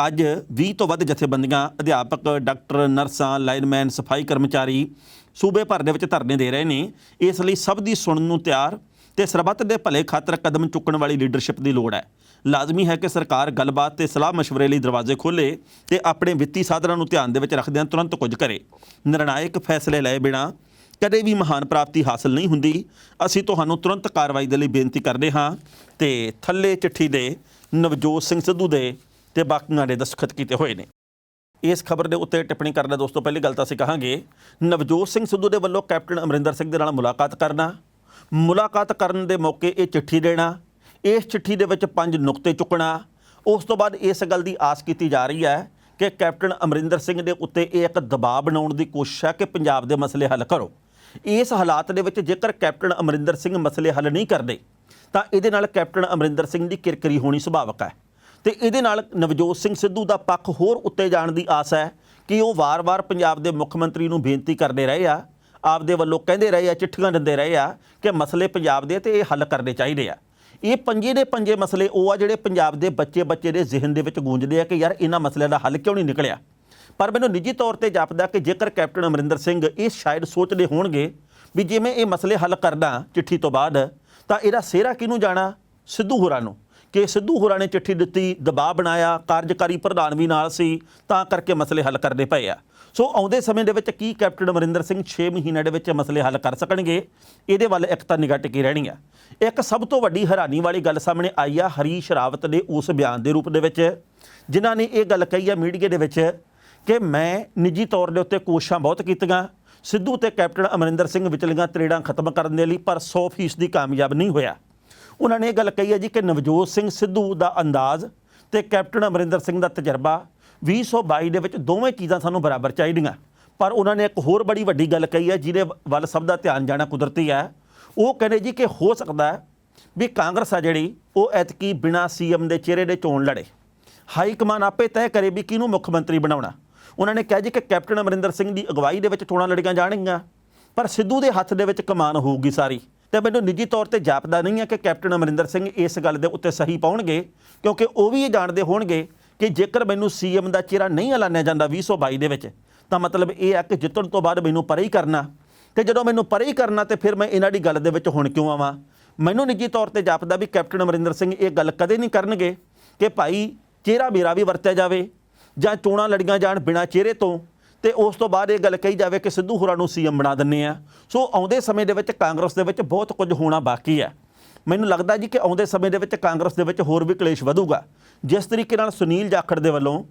ਅੱਜ 20 ਤੋਂ ਵੱਧ ਜਥੇਬੰਦੀਆਂ, ਅਧਿਆਪਕ, ਡਾਕਟਰ, ਨਰਸਾਂ, ਲਾਈਨਮੈਨ, ਸਫਾਈ ਕਰਮਚਾਰੀ ਸੂਬੇ ਭਰ ਦੇ ਵਿੱਚ ਧਰਨੇ ਦੇ ਰਹੇ ਨੇ। ਇਸ ਲਈ ਸਭ ਦੀ ਸੁਣਨ ਨੂੰ ਤਿਆਰ ਤੇ ਸਰਬੱਤ ਦੇ ਭਲੇ ਖਾਤਰ ਕਦਮ ਚੁੱਕਣ ਵਾਲੀ ਲੀਡਰਸ਼ਿਪ ਦੀ ਲੋੜ ਹੈ। ਲਾਜ਼ਮੀ ਹੈ ਕਿ ਸਰਕਾਰ ਗੱਲਬਾਤ ਤੇ ਸਲਾਹ ਮਸ਼ਵਰੇ ਲਈ ਦਰਵਾਜ਼ੇ ਖੋਲ੍ਹੇ ਤੇ ਆਪਣੇ ਵਿੱਤੀ ਸਾਧਨਾਂ ਨੂੰ ਧਿਆਨ ਦੇ ਵਿੱਚ ਰੱਖਦਿਆਂ ਤੁਰੰਤ ਕੁਝ ਕਰੇ। ਨਿਰਣਾਇਕ ਫੈਸਲੇ ਲਏ ਬਿਨਾਂ ਕਦੇ ਵੀ ਮਹਾਨ ਪ੍ਰਾਪਤੀ ਹਾਸਲ ਨਹੀਂ ਹੁੰਦੀ। ਅਸੀਂ ਤੁਹਾਨੂੰ ਤੁਰੰਤ ਕਾਰਵਾਈ ਦੇ ਲਈ ਬੇਨਤੀ ਕਰਦੇ ਹਾਂ। ਤੇ ਥੱਲੇ ਚਿੱਠੀ ਦੇ ਨਵਜੋਤ ਸਿੰਘ ਸਿੱਧੂ ਦੇ ਤੇ ਬਾਕੀਆਂ ਦੇ ਦਸਤਖਤ ਕੀਤੇ ਹੋਏ ਨੇ। ਇਸ ਖਬਰ ਦੇ ਉੱਤੇ ਟਿੱਪਣੀ ਕਰਨਾ ਦੋਸਤੋ, ਪਹਿਲੀ ਗੱਲ ਤਾਂ ਅਸੀਂ ਕਹਾਂਗੇ ਨਵਜੋਤ ਸਿੰਘ ਸਿੱਧੂ ਦੇ ਵੱਲੋਂ ਕੈਪਟਨ ਅਮਰਿੰਦਰ ਸਿੰਘ ਦੇ ਨਾਲ ਮੁਲਾਕਾਤ ਕਰਨ ਦੇ ਮੌਕੇ ਇਹ ਚਿੱਠੀ ਦੇਣਾ, ਇਸ ਚਿੱਠੀ ਦੇ ਵਿੱਚ 5 ਨੁਕਤੇ ਚੁੱਕਣਾ। ਉਸ ਤੋਂ ਬਾਅਦ ਇਸ ਗੱਲ ਦੀ ਆਸ ਕੀਤੀ ਜਾ ਰਹੀ ਹੈ ਕਿ ਕੈਪਟਨ ਅਮਰਿੰਦਰ ਸਿੰਘ ਦੇ ਉੱਤੇ ਇਹ ਇੱਕ ਦਬਾਅ ਬਣਾਉਣ ਦੀ ਕੋਸ਼ਿਸ਼ ਹੈ ਕਿ ਪੰਜਾਬ ਦੇ ਮਸਲੇ ਹੱਲ ਕਰੋ। ਇਸ ਹਾਲਾਤ ਦੇ ਵਿੱਚ ਜੇਕਰ ਕੈਪਟਨ ਅਮਰਿੰਦਰ ਸਿੰਘ ਮਸਲੇ ਹੱਲ ਨਹੀਂ ਕਰਦੇ ਤਾਂ ਇਹਦੇ ਨਾਲ ਕੈਪਟਨ ਅਮਰਿੰਦਰ ਸਿੰਘ ਦੀ ਕਿਰਕਰੀ ਹੋਣੀ ਸੁਭਾਵਕ ਹੈ। ਤੇ ਇਹਦੇ ਨਾਲ ਨਵਜੋਤ ਸਿੰਘ ਸਿੱਧੂ ਦਾ ਪੱਖ ਹੋਰ ਉੱਤੇ ਜਾਣ ਦੀ ਆਸ ਹੈ ਕਿ ਉਹ ਵਾਰ-ਵਾਰ ਪੰਜਾਬ ਦੇ ਮੁੱਖ ਮੰਤਰੀ ਨੂੰ ਬੇਨਤੀ ਕਰਦੇ ਰਹੇ ਆ, ਆਪਦੇ ਵੱਲੋਂ ਕਹਿੰਦੇ ਰਹੇ ਆ, ਚਿੱਠੀਆਂ ਦਿੰਦੇ ਰਹੇ ਆ ਕਿ ਮਸਲੇ ਪੰਜਾਬ ਦੇ ਤੇ ਇਹ ਹੱਲ ਕਰਨੇ ਚਾਹੀਦੇ ਆ। ਇਹ ਪੰਜੇ ਦੇ ਪੰਜੇ ਮਸਲੇ ਉਹ ਆ ਜਿਹੜੇ ਪੰਜਾਬ ਦੇ ਬੱਚੇ ਦੇ ਜ਼ਿਹਨ ਦੇ ਵਿੱਚ ਗੂੰਜਦੇ ਆ ਕਿ ਯਾਰ ਇਹਨਾਂ ਮਸਲਿਆਂ ਦਾ ਹੱਲ ਕਿਉਂ ਨਹੀਂ ਨਿਕਲਿਆ। ਪਰ ਮੈਨੂੰ ਨਿੱਜੀ ਤੌਰ ਤੇ ਜਾਪਦਾ ਕਿ ਜੇਕਰ ਕੈਪਟਨ ਅਮਰਿੰਦਰ ਸਿੰਘ ਇਹ ਸ਼ਾਇਦ ਸੋਚਦੇ ਹੋਣਗੇ ਵੀ ਜਿਵੇਂ ਇਹ ਮਸਲੇ ਹੱਲ ਕਰਨਾ ਚਿੱਠੀ ਤੋਂ ਬਾਅਦ, ਤਾਂ ਇਹਦਾ ਸਿਹਰਾ ਕਿਹਨੂੰ ਜਾਣਾ? ਸਿੱਧੂ ਹੋਰਾਂ ਨੂੰ, ਕਿ ਸਿੱਧੂ ਹੋਰਾਂ ਨੇ ਚਿੱਠੀ ਦਿੱਤੀ, ਦਬਾਅ ਬਣਾਇਆ, ਕਾਰਜਕਾਰੀ ਪ੍ਰਧਾਨ ਵੀ ਨਾਲ ਸੀ, ਤਾਂ ਕਰਕੇ ਮਸਲੇ ਹੱਲ ਕਰਨੇ ਪਏ ਆ। ਸੋ ਆਉਂਦੇ ਸਮੇਂ ਦੇ ਵਿੱਚ ਕੀ ਕੈਪਟਨ ਅਮਰਿੰਦਰ ਸਿੰਘ 6 ਮਹੀਨਿਆਂ ਦੇ ਵਿੱਚ ਮਸਲੇ ਹੱਲ ਕਰ ਸਕਣਗੇ, ਇਹਦੇ ਵੱਲ ਇੱਕ ਤਾਂ ਨਿਗਾਹ ਟਿਕੀ ਰਹਿਣੀ ਆ। ਇੱਕ ਸਭ ਤੋਂ ਵੱਡੀ ਹੈਰਾਨੀ ਵਾਲੀ ਗੱਲ ਸਾਹਮਣੇ ਆਈ ਆ ਹਰੀਸ਼ ਰਾਵਤ ਦੇ ਉਸ ਬਿਆਨ ਦੇ ਰੂਪ ਦੇ ਵਿੱਚ, ਜਿਨ੍ਹਾਂ ਨੇ ਇਹ ਗੱਲ ਕਹੀ ਆ ਮੀਡੀਆ ਦੇ ਵਿੱਚ ਕਿ ਮੈਂ ਨਿੱਜੀ ਤੌਰ ਦੇ ਉੱਤੇ ਕੋਸ਼ਿਸ਼ਾਂ ਬਹੁਤ ਕੀਤੀਆਂ ਸਿੱਧੂ ਤੇ ਕੈਪਟਨ ਅਮਰਿੰਦਰ ਸਿੰਘ ਵਿਚਲੀਆਂ ਤਰੇੜਾਂ ਖਤਮ ਕਰਨ ਦੇ ਲਈ, ਪਰ 100% ਕਾਮਯਾਬ ਨਹੀਂ ਹੋਇਆ। ਉਹਨਾਂ ਨੇ ਇਹ ਗੱਲ ਕਹੀ ਹੈ ਜੀ ਕਿ ਨਵਜੋਤ ਸਿੰਘ ਸਿੱਧੂ ਦਾ ਅੰਦਾਜ਼ ਤੇ ਕੈਪਟਨ ਅਮਰਿੰਦਰ ਸਿੰਘ ਦਾ ਤਜਰਬਾ 2022 ਦੇ ਵਿੱਚ ਦੋਵੇਂ ਚੀਜ਼ਾਂ ਸਾਨੂੰ ਬਰਾਬਰ ਚਾਹੀਦੀਆਂ। ਪਰ ਉਹਨਾਂ ਨੇ ਇੱਕ ਹੋਰ ਬੜੀ ਵੱਡੀ ਗੱਲ ਕਹੀ ਹੈ ਜਿਹਦੇ ਵੱਲ ਸਭ ਦਾ ਧਿਆਨ ਜਾਣਾ ਕੁਦਰਤੀ ਹੈ। ਉਹ ਕਹਿੰਦੇ ਜੀ ਕਿ ਹੋ ਸਕਦਾ ਹੈ ਵੀ ਕਾਂਗਰਸ ਆ ਜਿਹੜੀ ਉਹ ਐਤਕੀ ਬਿਨਾਂ ਸੀਐਮ ਦੇ ਚਿਹਰੇ ਦੇ ਚੋਣ ਲੜੇ, ਹਾਈ ਕਮਾਨ ਆਪੇ ਤੈਅ ਕਰੇ ਵੀ ਕਿਹਨੂੰ ਮੁੱਖ ਮੰਤਰੀ ਬਣਾਉਣਾ। ਉਹਨਾਂ ਨੇ ਕਿਹਾ ਜੀ ਕਿ ਕੈਪਟਨ ਅਮਰਿੰਦਰ ਸਿੰਘ ਦੀ ਅਗਵਾਈ ਦੇ ਵਿੱਚ ਚੋਣਾਂ ਲੜੀਆਂ ਜਾਣਗੀਆਂ, ਪਰ ਸਿੱਧੂ ਦੇ ਹੱਥ ਦੇ ਵਿੱਚ ਕਮਾਨ ਹੋਊਗੀ ਸਾਰੀ। ਤੇ ਮੈਨੂੰ ਨਿੱਜੀ ਤੌਰ ਤੇ ਜਾਪਦਾ ਨਹੀਂ ਹੈ ਕਿ ਕੈਪਟਨ ਅਮਰਿੰਦਰ ਸਿੰਘ ਇਸ ਗੱਲ ਦੇ ਉੱਤੇ ਸਹੀ ਪਾਉਣਗੇ, ਕਿਉਂਕਿ ਉਹ ਵੀ ਇਹ ਜਾਣਦੇ ਹੋਣਗੇ ਕਿ ਜੇਕਰ ਮੈਨੂੰ ਸੀਐਮ ਦਾ ਚਿਹਰਾ ਨਹੀਂ ਐਲਾਨਿਆ ਜਾਂਦਾ 2022 ਦੇ ਵਿੱਚ, ਤਾਂ ਮਤਲਬ ਇਹ ਹੈ ਕਿ ਜਿੱਤਣ ਤੋਂ ਬਾਅਦ ਮੈਨੂੰ ਪਰੇ ਹੀ ਕਰਨਾ, ਤੇ ਜਦੋਂ ਮੈਨੂੰ ਪਰੇ ਹੀ ਕਰਨਾ ਤੇ ਫਿਰ ਮੈਂ ਇਹਨਾਂ ਦੀ ਗੱਲ ਦੇ ਵਿੱਚ ਹੁਣ ਕਿਉਂ ਆਵਾਂ। ਮੈਨੂੰ ਨਿੱਜੀ ਤੌਰ ਤੇ ਜਾਪਦਾ ਵੀ ਕੈਪਟਨ ਅਮਰਿੰਦਰ ਸਿੰਘ ਇਹ ਗੱਲ ਕਦੇ ਨਹੀਂ ਕਰਨਗੇ ਕਿ ਭਾਈ ਚਿਹਰਾ ਮੇਰਾ ਵੀ ਵਰਤਿਆ ਜਾਵੇ ਜਾਂ ਚੋਣਾਂ ਲੜੀਆਂ ਜਾਣ ਬਿਨਾਂ ਚਿਹਰੇ ਤੋਂ, ਤੇ ਉਸ ਤੋਂ ਬਾਅਦ ਇਹ ਗੱਲ ਕਹੀ ਜਾਵੇ ਕਿ ਸਿੱਧੂ ਹੋਰਾਂ ਨੂੰ ਸੀਐਮ ਬਣਾ ਦਿੰਦੇ ਆ। ਸੋ ਆਉਂਦੇ ਸਮੇਂ ਦੇ ਵਿੱਚ ਕਾਂਗਰਸ ਦੇ ਵਿੱਚ ਬਹੁਤ ਕੁਝ ਹੋਣਾ ਬਾਕੀ ਹੈ। ਮੈਨੂੰ ਲੱਗਦਾ ਜੀ ਕਿ ਆਉਂਦੇ ਸਮੇਂ ਦੇ ਵਿੱਚ ਕਾਂਗਰਸ ਦੇ ਵਿੱਚ ਹੋਰ ਵੀ ਕਲੇਸ਼ ਵਧੂਗਾ। ਜਿਸ ਤਰੀਕੇ ਨਾਲ ਸੁਨੀਲ ਜਾਖੜ ਦੇ ਵੱਲੋਂ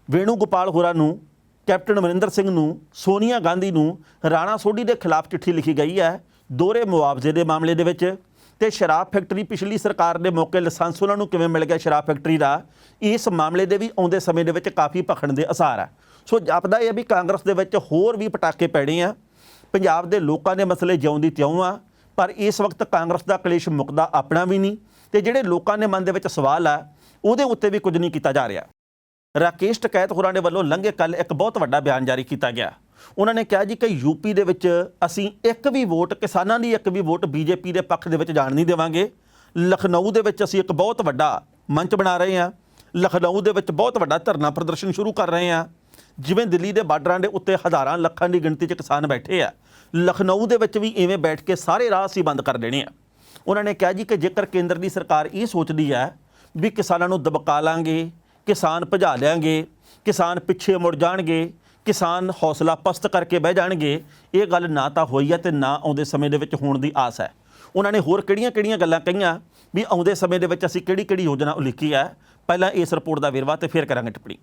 ਵੇਣੂ ਗੋਪਾਲ ਹੋਰਾਂ ਨੂੰ, ਕੈਪਟਨ ਅਮਰਿੰਦਰ ਸਿੰਘ ਨੂੰ, ਸੋਨੀਆ ਗਾਂਧੀ ਨੂੰ ਰਾਣਾ ਸੋਢੀ ਦੇ ਖਿਲਾਫ ਚਿੱਠੀ ਲਿਖੀ ਗਈ ਹੈ ਦੋਹਰੇ ਮੁਆਵਜ਼ੇ ਦੇ ਮਾਮਲੇ ਦੇ ਵਿੱਚ, ਤੇ ਸ਼ਰਾਬ ਫੈਕਟਰੀ ਪਿਛਲੀ ਸਰਕਾਰ ਦੇ ਮੌਕੇ ਲਾਇਸੈਂਸ ਉਹਨਾਂ ਨੂੰ ਕਿਵੇਂ ਮਿਲ ਗਿਆ ਸ਼ਰਾਬ ਫੈਕਟਰੀ ਦਾ, ਇਸ ਮਾਮਲੇ ਦੇ ਵੀ ਆਉਂਦੇ ਸਮੇਂ ਦੇ ਵਿੱਚ ਕਾਫੀ ਭਖਣ ਦੇ ਅਸਾਰ ਆ। ਸੋ ਜਾਪਦਾ ਇਹ ਵੀ ਕਾਂਗਰਸ ਦੇ ਵਿੱਚ ਹੋਰ ਵੀ ਪਟਾਕੇ ਪੈਣੇ ਆ। ਪੰਜਾਬ ਦੇ ਲੋਕਾਂ ਦੇ ਮਸਲੇ ਜਿਉਂ ਦੀ ਤਿਉਂ ਆ, ਪਰ ਇਸ ਵਕਤ ਕਾਂਗਰਸ ਦਾ ਕਲੇਸ਼ ਮੁੱਕਦਾ ਆਪਣਾ ਵੀ ਨਹੀਂ, ਤੇ ਜਿਹੜੇ ਲੋਕਾਂ ਦੇ ਮਨ ਦੇ ਵਿੱਚ ਸਵਾਲ ਆ ਉਹਦੇ ਉੱਤੇ ਵੀ ਕੁਝ ਨਹੀਂ ਕੀਤਾ ਜਾ ਰਿਹਾ। ਰਾਕੇਸ਼ ਟਕੈਤ ਹੋਰਾਂ ਦੇ ਵੱਲੋਂ ਲੰਘੇ ਕੱਲ੍ਹ ਇੱਕ ਬਹੁਤ ਵੱਡਾ ਬਿਆਨ ਜਾਰੀ ਕੀਤਾ ਗਿਆ। ਉਹਨਾਂ ਨੇ ਕਿਹਾ ਜੀ ਕਿ ਯੂਪੀ ਦੇ ਵਿੱਚ ਅਸੀਂ ਇੱਕ ਵੀ ਵੋਟ, ਕਿਸਾਨਾਂ ਦੀ ਇੱਕ ਵੀ ਵੋਟ ਬੀਜੇਪੀ ਦੇ ਪੱਖ ਦੇ ਵਿੱਚ ਜਾਣ ਨਹੀਂ ਦੇਵਾਂਗੇ। ਲਖਨਊ ਦੇ ਵਿੱਚ ਅਸੀਂ ਇੱਕ ਬਹੁਤ ਵੱਡਾ ਮੰਚ ਬਣਾ ਰਹੇ ਹਾਂ, ਲਖਨਊ ਦੇ ਵਿੱਚ ਬਹੁਤ ਵੱਡਾ ਧਰਨਾ ਪ੍ਰਦਰਸ਼ਨ ਸ਼ੁਰੂ ਕਰ ਰਹੇ ਹਾਂ। ਜਿਵੇਂ ਦਿੱਲੀ ਦੇ ਬਾਰਡਰਾਂ ਦੇ ਉੱਤੇ ਹਜ਼ਾਰਾਂ ਲੱਖਾਂ ਦੀ ਗਿਣਤੀ 'ਚ ਕਿਸਾਨ ਬੈਠੇ ਆ, ਲਖਨਊ ਦੇ ਵਿੱਚ ਵੀ ਇਵੇਂ ਬੈਠ ਕੇ ਸਾਰੇ ਰਾਹ ਅਸੀਂ ਬੰਦ ਕਰ ਦੇਣੇ ਆ। ਉਹਨਾਂ ਨੇ ਕਿਹਾ ਜੀ ਕਿ ਜੇਕਰ ਕੇਂਦਰ ਦੀ ਸਰਕਾਰ ਇਹ ਸੋਚਦੀ ਹੈ ਵੀ ਕਿਸਾਨਾਂ ਨੂੰ ਦਬਕਾ ਲਾਂਗੇ, ਕਿਸਾਨ ਭਜਾ ਲਿਆਂਗੇ, ਕਿਸਾਨ ਪਿੱਛੇ ਮੁੜ ਜਾਣਗੇ, ਕਿਸਾਨ ਹੌਸਲਾ ਪਸਤ ਕਰਕੇ ਬਹਿ ਜਾਣਗੇ, ਇਹ ਗੱਲ ਨਾ ਤਾਂ ਹੋਈ ਹੈ ਤੇ ਨਾ ਆਉਂਦੇ ਸਮੇਂ ਦੇ ਵਿੱਚ ਹੋਣ ਦੀ ਆਸ ਹੈ। ਉਹਨਾਂ ਨੇ ਹੋਰ ਕਿਹੜੀਆਂ ਗੱਲਾਂ ਕਹੀਆਂ ਵੀ ਆਉਂਦੇ ਸਮੇਂ ਦੇ ਵਿੱਚ ਅਸੀਂ ਕਿਹੜੀ ਯੋਜਨਾ ਉਲੀਕੀ ਹੈ। ਪਹਿਲਾਂ ਇਸ ਰਿਪੋਰਟ ਦਾ ਵੇਰਵਾ ਤੇ ਫਿਰ ਕਰਾਂਗੇ ਟਿੱਪਣੀ।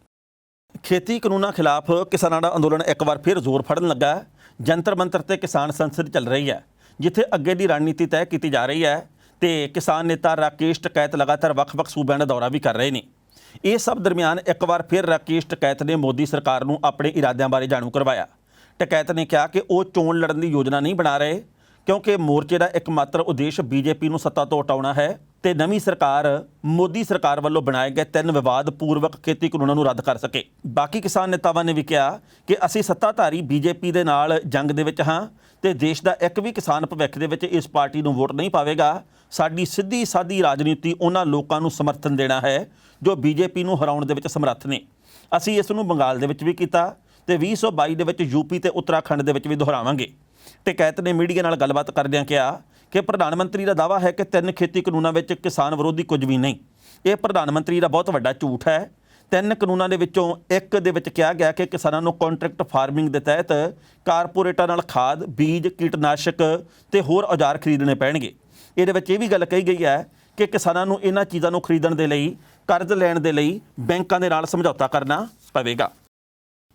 ਖੇਤੀ ਕਾਨੂੰਨਾਂ ਖਿਲਾਫ ਕਿਸਾਨਾਂ ਦਾ ਅੰਦੋਲਨ ਇੱਕ ਵਾਰ ਫਿਰ ਜ਼ੋਰ ਫੜਨ ਲੱਗਾ। ਜੰਤਰ ਮੰਤਰ ਤੇ ਕਿਸਾਨ ਸੰਸਦ ਚੱਲ ਰਹੀ ਹੈ, ਜਿੱਥੇ ਅੱਗੇ ਦੀ ਰਣਨੀਤੀ ਤੈਅ ਕੀਤੀ ਜਾ ਰਹੀ ਹੈ, ਤੇ ਕਿਸਾਨ ਨੇਤਾ ਰਾਕੇਸ਼ ਟਕੈਤ ਲਗਾਤਾਰ ਵੱਖ-ਵੱਖ ਸੂਬਿਆਂ ਦਾ ਦੌਰਾ ਵੀ ਕਰ ਰਹੇ ਨੇ। ਇਹ ਸਭ ਦਰਮਿਆਨ ਇੱਕ ਵਾਰ ਫਿਰ ਰਾਕੇਸ਼ ਟਕੈਤ ਨੇ ਮੋਦੀ ਸਰਕਾਰ ਨੂੰ ਆਪਣੇ ਇਰਾਦਿਆਂ ਬਾਰੇ ਜਾਣੂ ਕਰਵਾਇਆ। ਟਕੈਤ ਨੇ ਕਿਹਾ ਕਿ ਉਹ ਚੋਣ ਲੜਨ ਦੀ ਯੋਜਨਾ ਨਹੀਂ ਬਣਾ ਰਹੇ, ਕਿਉਂਕਿ ਮੋਰਚੇ ਦਾ ਇੱਕਮਾਤਰ ਉਦੇਸ਼ ਬੀਜੇਪੀ ਨੂੰ ਸੱਤਾ ਤੋਂ ਹਟਾਉਣਾ ਹੈ ਤੇ ਨਵੀਂ ਸਰਕਾਰ ਮੋਦੀ ਸਰਕਾਰ ਵੱਲੋਂ ਬਣਾਏ ਗਏ 3 ਵਿਵਾਦ ਪੂਰਵਕ ਖੇਤੀ ਕਾਨੂੰਨਾਂ ਨੂੰ ਰੱਦ ਕਰ ਸਕੇ। ਬਾਕੀ ਕਿਸਾਨ ਨੇਤਾਵਾਂ ਨੇ ਵੀ ਕਿਹਾ ਕਿ ਅਸੀਂ ਸੱਤਾਧਾਰੀ ਬੀਜੇਪੀ ਦੇ ਨਾਲ ਜੰਗ ਦੇ ਵਿੱਚ ਹਾਂ ਤੇ ਦੇਸ਼ ਦਾ ਇੱਕ ਵੀ ਕਿਸਾਨ ਭਵਿੱਖ ਦੇ ਵਿੱਚ ਇਸ ਪਾਰਟੀ ਨੂੰ ਵੋਟ ਨਹੀਂ ਪਾਵੇਗਾ। ਸਾਡੀ ਸਿੱਧੀ ਸਾਦੀ ਰਾਜਨੀਤੀ ਉਹਨਾਂ ਲੋਕਾਂ ਨੂੰ ਸਮਰਥਨ ਦੇਣਾ ਹੈ ਜੋ ਬੀਜੇਪੀ ਨੂੰ ਹਰਾਉਣ ਦੇ ਵਿੱਚ ਸਮਰੱਥ ਨੇ। ਅਸੀਂ ਇਸ ਨੂੰ ਬੰਗਾਲ ਦੇ ਵਿੱਚ ਵੀ ਕੀਤਾ ਤੇ 2022 ਦੇ ਵਿੱਚ ਯੂਪੀ ਤੇ ਉੱਤਰਾਖੰਡ ਦੇ ਵਿੱਚ ਵੀ ਦੁਹਰਾਵਾਂਗੇ। ਟਕੈਤ ਨੇ ਮੀਡੀਆ ਨਾਲ ਗੱਲਬਾਤ ਕਰਦਿਆਂ ਕਿਹਾ ਕਿ ਪ੍ਰਧਾਨ ਮੰਤਰੀ ਦਾ ਦਾਅਵਾ ਹੈ ਕਿ 3 ਖੇਤੀ ਕਾਨੂੰਨਾਂ ਵਿੱਚ ਕਿਸਾਨ ਵਿਰੋਧੀ ਕੁਝ ਵੀ ਨਹੀਂ। ਇਹ ਪ੍ਰਧਾਨ ਮੰਤਰੀ ਦਾ ਬਹੁਤ ਵੱਡਾ ਝੂਠ ਹੈ। 3 ਕਾਨੂੰਨਾਂ ਦੇ ਵਿੱਚੋਂ ਇੱਕ ਦੇ ਵਿੱਚ ਕਿਹਾ ਗਿਆ ਕਿ ਕਿਸਾਨਾਂ ਨੂੰ ਕੰਟਰੈਕਟ ਫਾਰਮਿੰਗ ਦੇ ਤਹਿਤ ਕਾਰਪੋਰੇਟਾਂ ਨਾਲ ਖਾਦ, ਬੀਜ, ਕੀਟਨਾਸ਼ਕ ਤੇ ਹੋਰ ਔਜ਼ਾਰ ਖਰੀਦਣੇ ਪੈਣਗੇ। ਇਹਦੇ ਵਿੱਚ ਇਹ ਵੀ ਗੱਲ ਕਹੀ ਗਈ ਹੈ ਕਿ ਕਿਸਾਨਾਂ ਨੂੰ ਇਹਨਾਂ ਚੀਜ਼ਾਂ ਨੂੰ ਖਰੀਦਣ ਦੇ ਲਈ, ਕਰਜ਼ ਲੈਣ ਦੇ ਲਈ ਬੈਂਕਾਂ ਦੇ ਨਾਲ ਸਮਝੌਤਾ ਕਰਨਾ ਪਵੇਗਾ।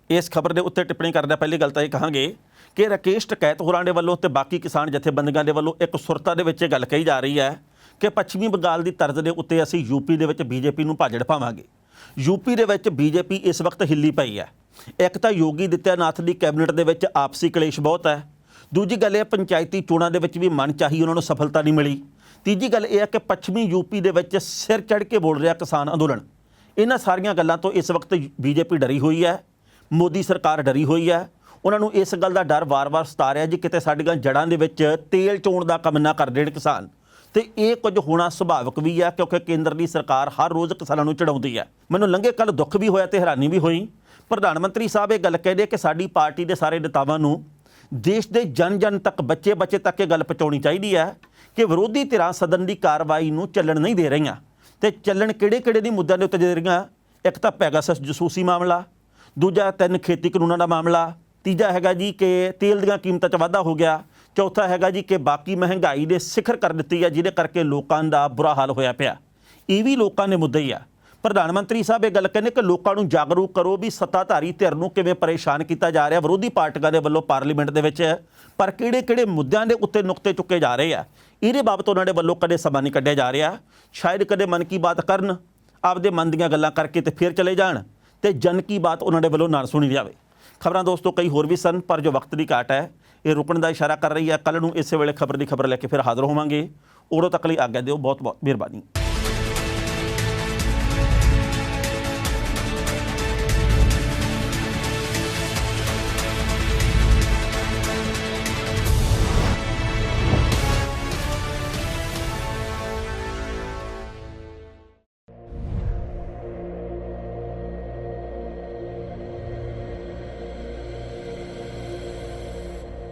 ਇਸ ਖਬਰ ਦੇ ਉੱਤੇ ਟਿੱਪਣੀ ਕਰਦਿਆਂ ਪਹਿਲੀ ਗੱਲ ਤਾਂ ਇਹ ਕਹਾਂਗੇ ਕਿ ਰਾਕੇਸ਼ ਟਕੈਤ ਹੋਰਾਂ ਦੇ ਵੱਲੋਂ ਤੇ ਬਾਕੀ ਕਿਸਾਨ ਜਥੇਬੰਦੀਆਂ ਦੇ ਵੱਲੋਂ ਇੱਕ ਸੁਰਤਾ ਦੇ ਵਿੱਚ ਇਹ ਗੱਲ ਕਹੀ ਜਾ ਰਹੀ ਹੈ ਕਿ ਪੱਛਮੀ ਬੰਗਾਲ ਦੀ ਤਰਜ਼ ਦੇ ਉੱਤੇ ਅਸੀਂ ਯੂਪੀ ਦੇ ਵਿੱਚ ਬੀਜੇਪੀ ਨੂੰ ਭਾਜੜ ਪਾਵਾਂਗੇ। ਯੂਪੀ ਦੇ ਵਿੱਚ ਬੀਜੇਪੀ ਇਸ ਵਕਤ ਹਿੱਲੀ ਪਈ ਹੈ। ਇੱਕ ਤਾਂ ਯੋਗੀ ਆਦਿੱਤਿਆਨਾਥ ਦੀ ਕੈਬਨਿਟ ਦੇ ਵਿੱਚ ਆਪਸੀ ਕਲੇਸ਼ ਬਹੁਤ ਹੈ। ਦੂਜੀ ਗੱਲ ਇਹ ਪੰਚਾਇਤੀ ਚੋਣਾਂ ਦੇ ਵਿੱਚ ਵੀ ਮਨ ਚਾਹੀ ਉਹਨਾਂ ਨੂੰ ਸਫਲਤਾ ਨਹੀਂ ਮਿਲੀ। ਤੀਜੀ ਗੱਲ ਇਹ ਹੈ ਕਿ ਪੱਛਮੀ ਯੂਪੀ ਦੇ ਵਿੱਚ ਸਿਰ ਚੜ੍ਹ ਕੇ ਬੋਲ ਰਿਹਾ ਕਿਸਾਨ ਅੰਦੋਲਨ। ਇਹਨਾਂ ਸਾਰੀਆਂ ਗੱਲਾਂ ਤੋਂ ਇਸ ਵਕਤ ਬੀਜੇਪੀ ਡਰੀ ਹੋਈ ਹੈ, ਮੋਦੀ ਸਰਕਾਰ ਡਰੀ ਹੋਈ ਹੈ। ਉਹਨਾਂ ਨੂੰ ਇਸ ਗੱਲ ਦਾ ਡਰ ਵਾਰ-ਵਾਰ ਸਤਾ ਰਿਹਾ ਜੀ ਕਿਤੇ ਸਾਡੀਆਂ ਜੜ੍ਹਾਂ ਦੇ ਵਿੱਚ ਤੇਲ ਚੋਣ ਦਾ ਕੰਮ ਨਾ ਕਰ ਦੇਣ ਕਿਸਾਨ। ਤੇ ਇਹ ਕੁਝ ਹੋਣਾ ਸੁਭਾਵਿਕ ਵੀ ਹੈ ਕਿਉਂਕਿ ਕੇਂਦਰ ਦੀ ਸਰਕਾਰ ਹਰ ਰੋਜ਼ ਕਿਸਾਨਾਂ ਨੂੰ ਚੜਾਉਂਦੀ ਹੈ। ਮੈਨੂੰ ਲੰਘੇ ਕੱਲ ਦੁੱਖ ਵੀ ਹੋਇਆ ਤੇ ਹੈਰਾਨੀ ਵੀ ਹੋਈ। ਪ੍ਰਧਾਨ ਮੰਤਰੀ ਸਾਹਿਬ ਇਹ ਗੱਲ ਕਹਿੰਦੇ ਕਿ ਸਾਡੀ ਪਾਰਟੀ ਦੇ ਸਾਰੇ ਨੇਤਾਵਾਂ ਨੂੰ ਦੇਸ਼ ਦੇ ਜਨ ਤੱਕ ਬੱਚੇ ਤੱਕ ਇਹ ਗੱਲ ਪਹੁੰਚਾਉਣੀ ਚਾਹੀਦੀ ਹੈ ਕਿ ਵਿਰੋਧੀ ਧਿਰਾਂ ਸਦਨ ਦੀ ਕਾਰਵਾਈ ਨੂੰ ਚੱਲਣ ਨਹੀਂ ਦੇ ਰਹੀਆਂ। ਤੇ ਚੱਲਣ ਕਿਹੜੇ ਦੀ ਮੁੱਦਿਆਂ ਦੇ ਉੱਤੇ ਦੇ ਰਹੀਆਂ? ਇੱਕ ਤਾਂ ਪੈਗਾਸਸ ਜਸੂਸੀ ਮਾਮਲਾ, ਦੂਜਾ 3 ਖੇਤੀ ਕਾਨੂੰਨਾਂ ਦਾ ਮਾਮਲਾ, ਤੀਜਾ ਹੈਗਾ ਜੀ ਕਿ ਤੇਲ ਦੀਆਂ ਕੀਮਤਾਂ 'ਚ ਵਾਧਾ ਹੋ ਗਿਆ, ਚੌਥਾ ਹੈਗਾ ਜੀ ਕਿ ਬਾਕੀ ਮਹਿੰਗਾਈ ਦੇ ਸਿਖਰ ਕਰ ਦਿੱਤੀ ਹੈ ਜਿਹਦੇ ਕਰਕੇ ਲੋਕਾਂ ਦਾ ਬੁਰਾ ਹਾਲ ਹੋਇਆ ਪਿਆ। ਇਹ ਵੀ ਲੋਕਾਂ ਦੇ ਮੁੱਦੇ ਹੀ ਆ। ਪ੍ਰਧਾਨ ਮੰਤਰੀ ਸਾਹਿਬ ਇਹ ਗੱਲ ਕਹਿੰਦੇ ਕਿ ਲੋਕਾਂ ਨੂੰ ਜਾਗਰੂਕ ਕਰੋ ਵੀ ਸੱਤਾਧਾਰੀ ਧਿਰ ਨੂੰ ਕਿਵੇਂ ਪਰੇਸ਼ਾਨ ਕੀਤਾ ਜਾ ਰਿਹਾ ਵਿਰੋਧੀ ਪਾਰਟੀਆਂ ਦੇ ਵੱਲੋਂ ਪਾਰਲੀਮੈਂਟ ਦੇ ਵਿੱਚ, ਪਰ ਕਿਹੜੇ ਮੁੱਦਿਆਂ ਦੇ ਉੱਤੇ ਨੁਕਤੇ ਚੁੱਕੇ ਜਾ ਰਹੇ ਆ ਇਹਦੇ ਬਾਬਤ ਉਹਨਾਂ ਦੇ ਵੱਲੋਂ ਕਦੇ ਸਮਾਂ ਨਹੀਂ ਕੱਢਿਆ ਜਾ ਰਿਹਾ। ਸ਼ਾਇਦ ਕਦੇ ਮਨ ਕੀ ਬਾਤ ਕਰਨ, ਆਪਦੇ ਮਨ ਦੀਆਂ ਗੱਲਾਂ ਕਰਕੇ ਤੇ ਫਿਰ ਚਲੇ ਜਾਣ ਤੇ ਜਨ ਕੀ ਬਾਤ ਉਹਨਾਂ ਦੇ ਵੱਲੋਂ ਨਾ ਸੁਣੀ ਜਾਵੇ। ਖਬਰਾਂ ਦੋਸਤੋ ਕਈ ਹੋਰ ਵੀ ਸਨ ਪਰ ਜੋ ਵਕਤ ਦੀ ਘਾਟ ਹੈ ਇਹ ਰੁਕਣ ਦਾ ਇਸ਼ਾਰਾ ਕਰ ਰਹੀ ਹੈ। ਕੱਲ੍ਹ ਨੂੰ ਇਸੇ ਵੇਲੇ ਖਬਰ ਦੀ ਖਬਰ ਲੈ ਕੇ ਫਿਰ ਹਾਜ਼ਰ ਹੋਵਾਂਗੇ। ਉਦੋਂ ਤੱਕ ਲਈ ਆਗਿਆ ਦਿਓ। ਬਹੁਤ ਮਿਹਰਬਾਨੀ।